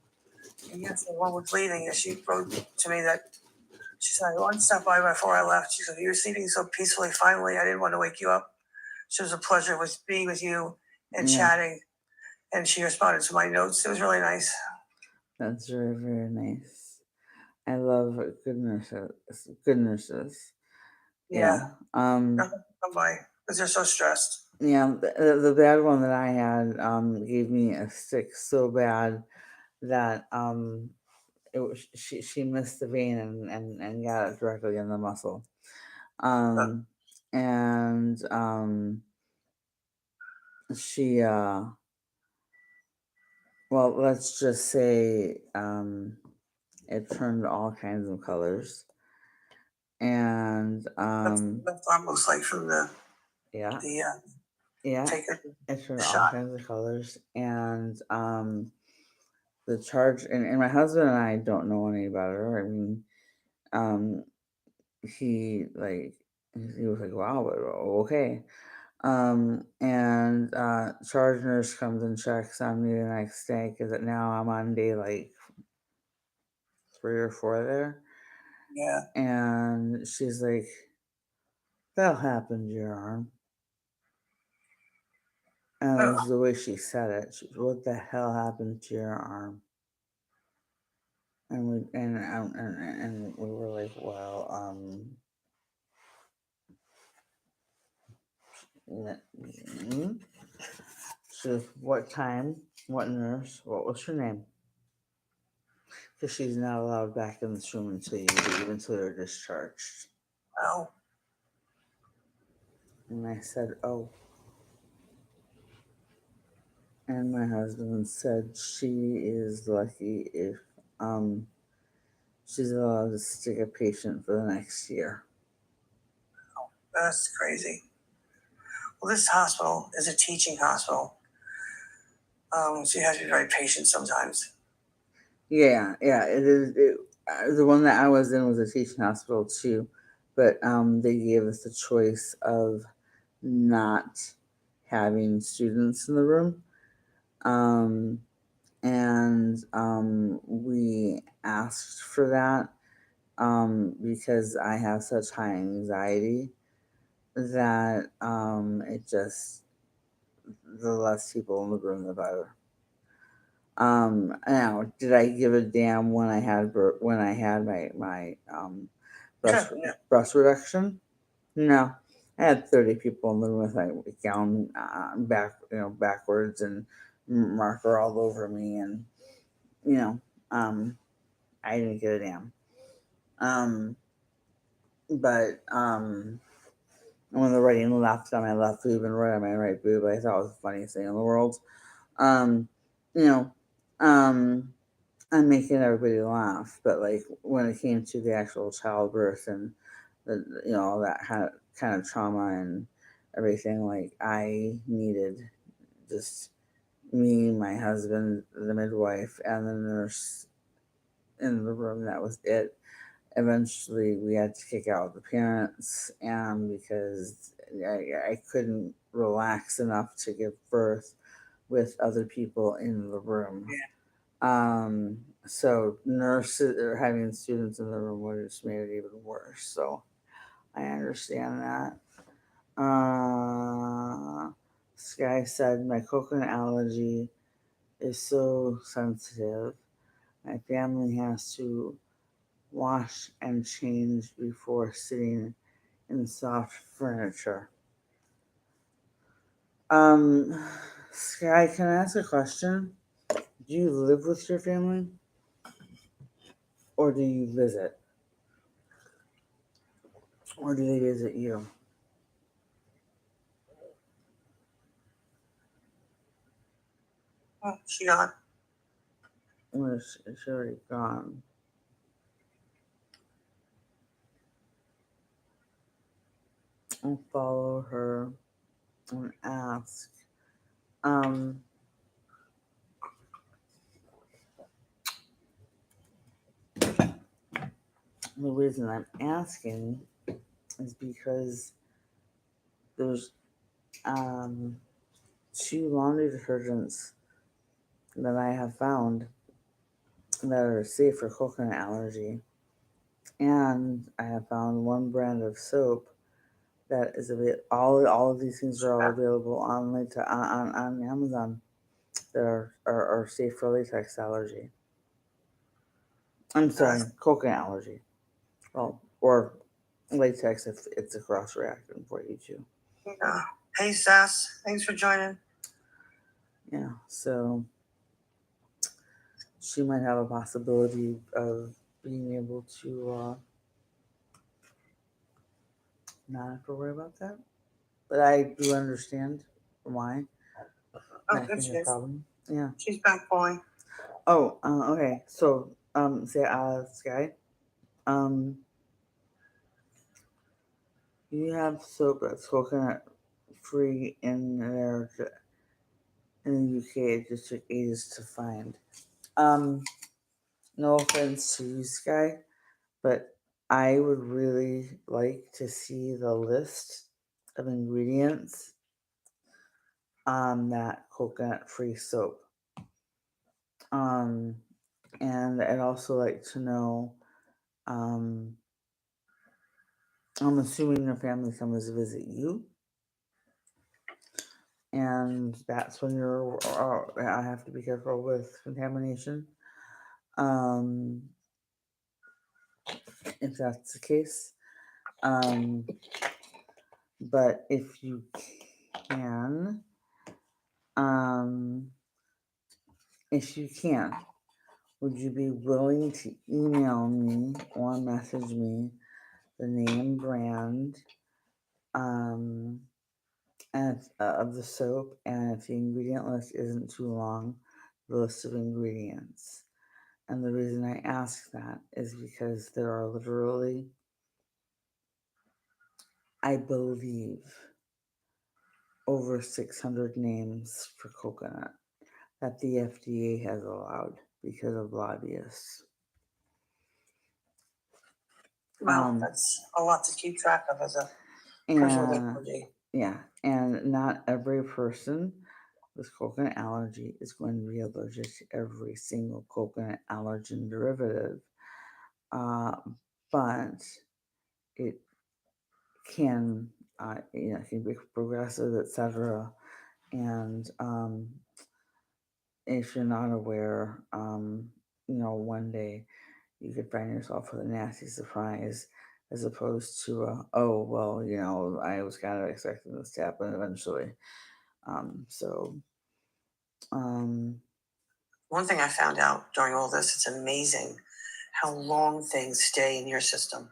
And yesterday one was leaving and she wrote to me that she said, I wanted to stop by before I left. She said, "You're sleeping so peacefully finally. I didn't want to wake you up. So it was a pleasure with being with you and Yeah. chatting." And she responded to my notes. It was really nice. That's very, very nice. I love good nurses. Good nurses. Yeah. Yeah. Come by because they're so stressed. Yeah. The bad one that I had gave me a stick so bad that she missed the vein and got it directly in the muscle. Uh, Um, and she well, let's just say it turned all kinds of colors. And That's what it looks like from yeah, the yeah, take it turned the all shot. kinds of colors. And the charge, and my husband and I don't know any better. I mean, um he like he was like, wow, but okay. And charge nurse comes and checks on me the next day because now I'm on day like 3 or 4 there. Yeah. And she's like, that happened to your arm. And it was Oh, the way she said it. What the hell happened to your arm? And we were like, well, mm. She goes, what time? What nurse? What was her name? Because she's not allowed back in this room until you leave, until you're discharged. well, And I said, oh. And my husband said she is lucky if um she's allowed to stick a patient for the next year. that's crazy. Well, this hospital is a teaching hospital. So you have to be very patient sometimes. Yeah, it is. The one that I was in was a teaching hospital too, but they gave us the choice of not having students in the room. Um, and we asked for that because I have such high anxiety that it just, the less people in the room, the better. Now, did I give a damn when I had my breast Yeah. breast reduction? No, I had 30 people in the room with my gown backwards and marker all over me, and you know, um, I didn't give a damn. Um, but when the writing left on my left boob and right on my right boob, I thought it was the funniest thing in the world. Um, you know, um, I'm making everybody laugh, but like when it came to the actual childbirth and all that kind of trauma and everything, like I needed just me, my husband, the midwife, and the nurse in the room. That was it. Eventually, we had to kick out the parents, and because I couldn't relax enough to give birth with other people in the room. So nurses or having students in the room would have just made it even worse. So I understand that. Sky said my coconut allergy is so sensitive. My family has to wash and change before sitting in soft furniture. Sky, can I ask a question? Do you live with your family or do you visit? Or do they visit you? Oh, she gone. Or is she already gone? I'll follow her and ask. Um, the reason I'm asking is because there's two laundry detergents that I have found that are safe for coconut allergy, and I have found one brand of soap that is all of these things are all available on Amazon that are safe for latex allergy. I'm sorry, coconut allergy. Well, or latex if it's a cross reaction for you too. Yeah. Hey, Sass. Thanks for joining. Yeah, so she might have a possibility of being able to not have to worry about that. But I do understand why Oh, that good can she be a is. problem. Yeah. She's back calling. Oh, okay. So, Sky, um, you have soap that's coconut free in there in the UK. It just took ages to find. Um, no offense to you, Sky, but I would really like to see the list of ingredients on that coconut free soap. Um, and I'd also like to know, um, I'm assuming your family comes to visit you, and that's when I have to be careful with contamination. Um, if that's the case. Um, but if you can, um, if you can, would you be willing to email me or message me the name, brand, um, and of the soap, and if the ingredient list isn't too long, the list of ingredients. And the reason I ask that is because there are literally, I believe, over 600 names for coconut that the FDA has allowed because of lobbyists. Well, that's a lot to keep track of as a person with allergy. Yeah, and not every person with coconut allergy is going to be allergic to every single coconut allergen derivative, but it can, can be progressive, etc. And if you're not aware, one day you could find yourself with a nasty surprise as opposed to, oh, well, I was kind of expecting this to happen eventually. So, one thing I found out during all this, it's amazing how long things stay in your system.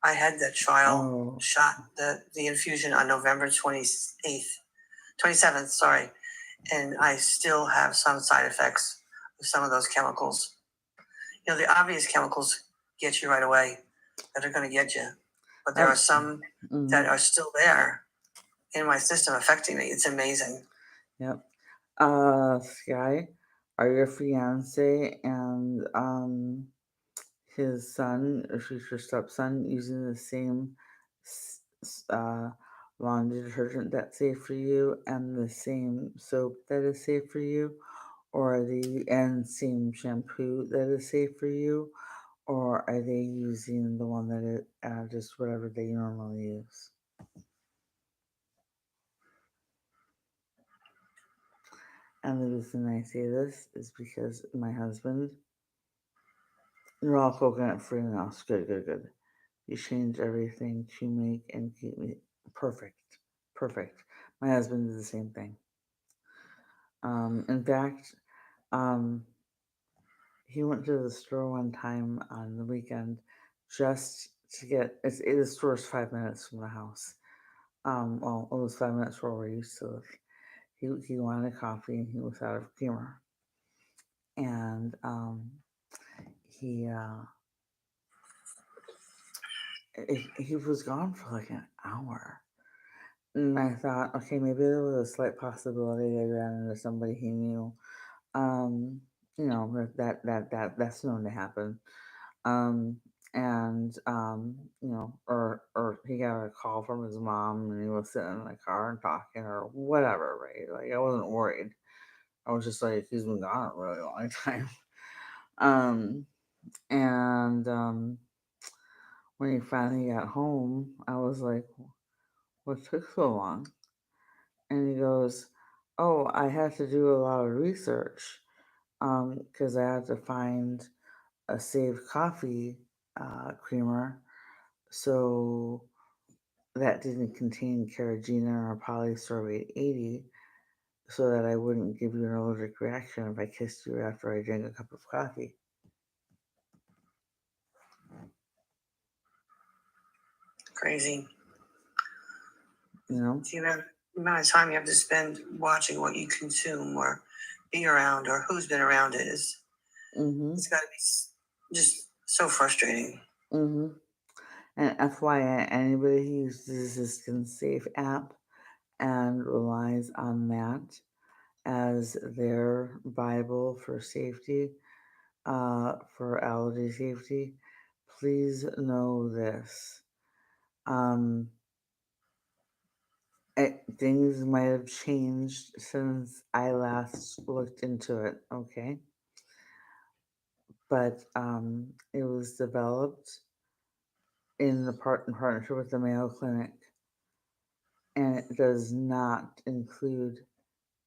I had the trial shot, the infusion on November 27th, sorry, and I still have some side effects of some of those chemicals. The obvious chemicals get you right away that are going to get you, but there are some that are still there in my system affecting me. It's amazing. Yep. Sky, are your fiance and his son or future stepson using the same laundry detergent that's safe for you and the same soap that is safe for you, or are they and same shampoo that is safe for you, or are they using the one that is just whatever they normally use? And the reason I say this is because my husband, you're all coconut free now. It's good, good, good. You change everything to make and keep me perfect, perfect. My husband did the same thing. In fact, um, he went to the store one time on the weekend just to get. The store's 5 minutes from the house. Well, it was 5 minutes from where we used to live. He wanted a coffee and he was out of creamer, and he he was gone for like an hour. And I thought, okay, maybe there was a slight possibility they ran into somebody he knew. Um, that's known to happen. Um, and or he got a call from his mom and he was sitting in the car and talking or whatever, right? Like I wasn't worried. I was just like, he's been gone a really long time. Um, and when he finally got home, I was like, what took so long? And he goes, oh, I had to do a lot of research because I had to find a saved coffee creamer so that didn't contain carrageenan or polysorbate 80 so that I wouldn't give you an allergic reaction if I kissed you after I drank a cup of coffee. Crazy. You know? See, the amount of time you have to spend watching what you consume or be around or who's been around it is, it's got to be just so frustrating. And FYI, anybody who uses this SkinSafe app and relies on that as their Bible for safety, for allergy safety, please know this. Things might have changed since I last looked into it, okay? But it was developed in partnership with the Mayo Clinic, and it does not include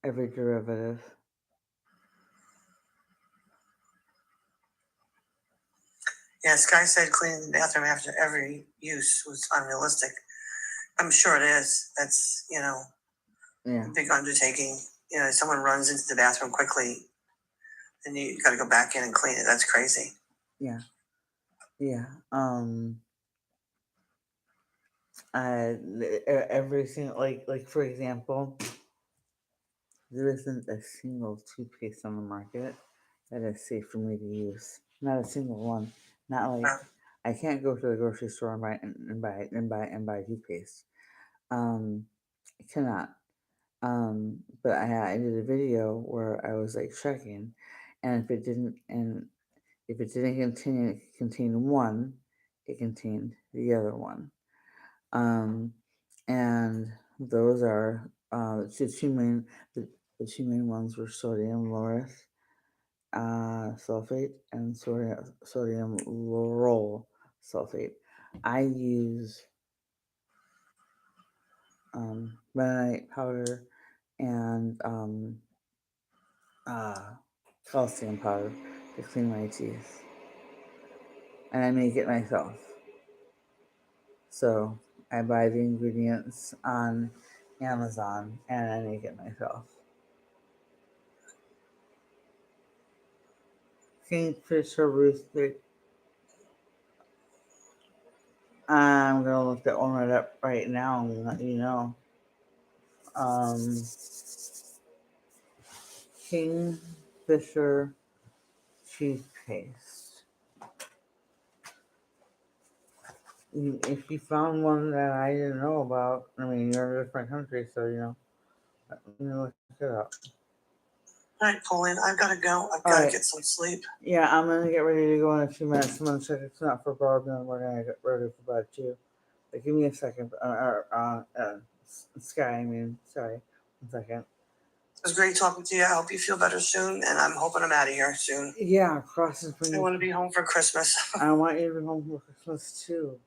every derivative. Yeah, Sky said cleaning the bathroom after every use was unrealistic. I'm sure it is. That's, Yeah. a big undertaking. Someone runs into the bathroom quickly and you got to go back in and clean it. That's crazy. Yeah. Every single like for example, there isn't a single toothpaste on the market that is safe for me to use. Not a single one. Not like I can't go to the grocery store and buy toothpaste. I cannot. But I did a video where I was like checking, and if it didn't contain one, it contained the other one. And those are the two main ones were sodium lauryl sulfate and sodium lauryl sulfate. I use bentonite powder and calcium powder to clean my teeth, and I make it myself. So I buy the ingredients on Amazon and I make it myself. Kingfisher roasted. I'm gonna look that one right up right now and let you know. Kingfisher toothpaste. If you found one that I didn't know about, I mean, you're in a different country, so let me look it up. All right, Pauline, I've got to go. I've got to get some sleep. Yeah, I'm gonna get ready to go in a few minutes. I'm gonna check it's not for Barb, and we're gonna get ready for bed too. But give me a second. Sky, I mean, sorry, 1 second. It was great talking to you. I hope you feel better soon, and I'm hoping I'm out of here soon. Yeah, crossing for you. I want to be home for Christmas. I want you to be home for Christmas too.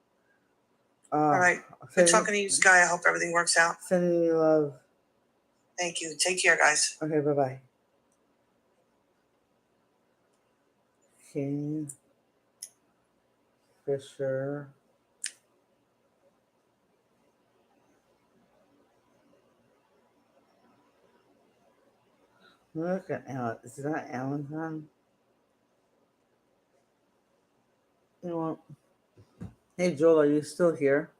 All right. Good talking to you, Sky. I hope everything works out. Sending you love. Thank you. Take care, guys. Okay, bye-bye. Kingfisher Look at Alan. Is that Amazon? You know what? Hey Joel, are you still here?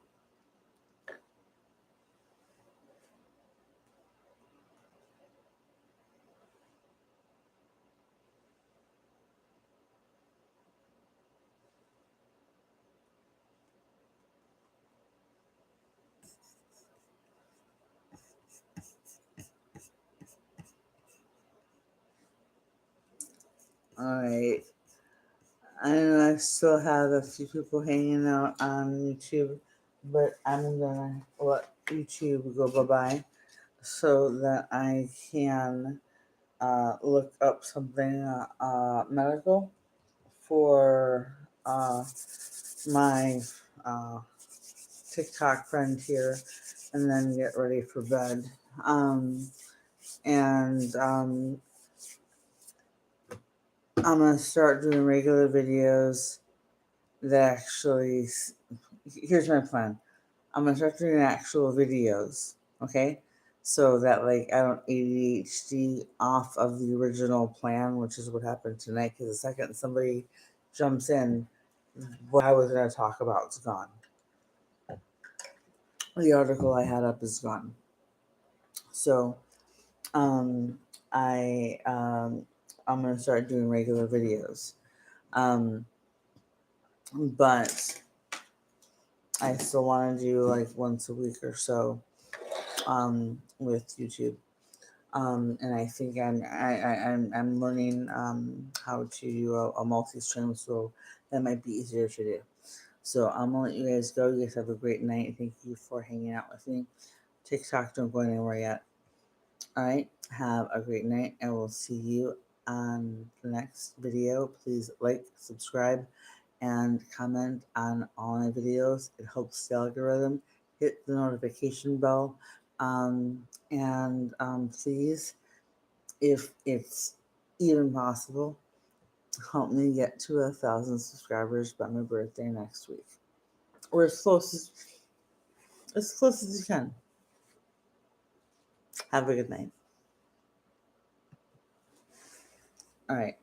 Alright. I know I still have a few people hanging out on YouTube, but I'm gonna let YouTube go bye bye so that I can look up something medical for my uh, TikTok friend here and then get ready for bed. Um, and I'm gonna start doing regular videos that actually. Here's my plan. I'm gonna start doing actual videos, okay? So that like I don't ADHD off of the original plan, which is what happened tonight. Because the second somebody jumps in, what I was gonna talk about is gone. The article I had up is gone. So um, I'm gonna start doing regular videos. Um, but I still want to do like once a week or so with YouTube. And I think I'm learning how to do a multi-stream, so that might be easier to do. So I'm gonna let you guys go. You guys have a great night. Thank you for hanging out with me. TikTok don't go anywhere yet. All right, have a great night, and we'll see you on the next video. Please like, subscribe, and comment on all my videos. It helps the algorithm. Hit the notification bell, and please, if it's even possible, help me get to 1,000 subscribers by my birthday next week, or as close as you can. Have a good night. All right.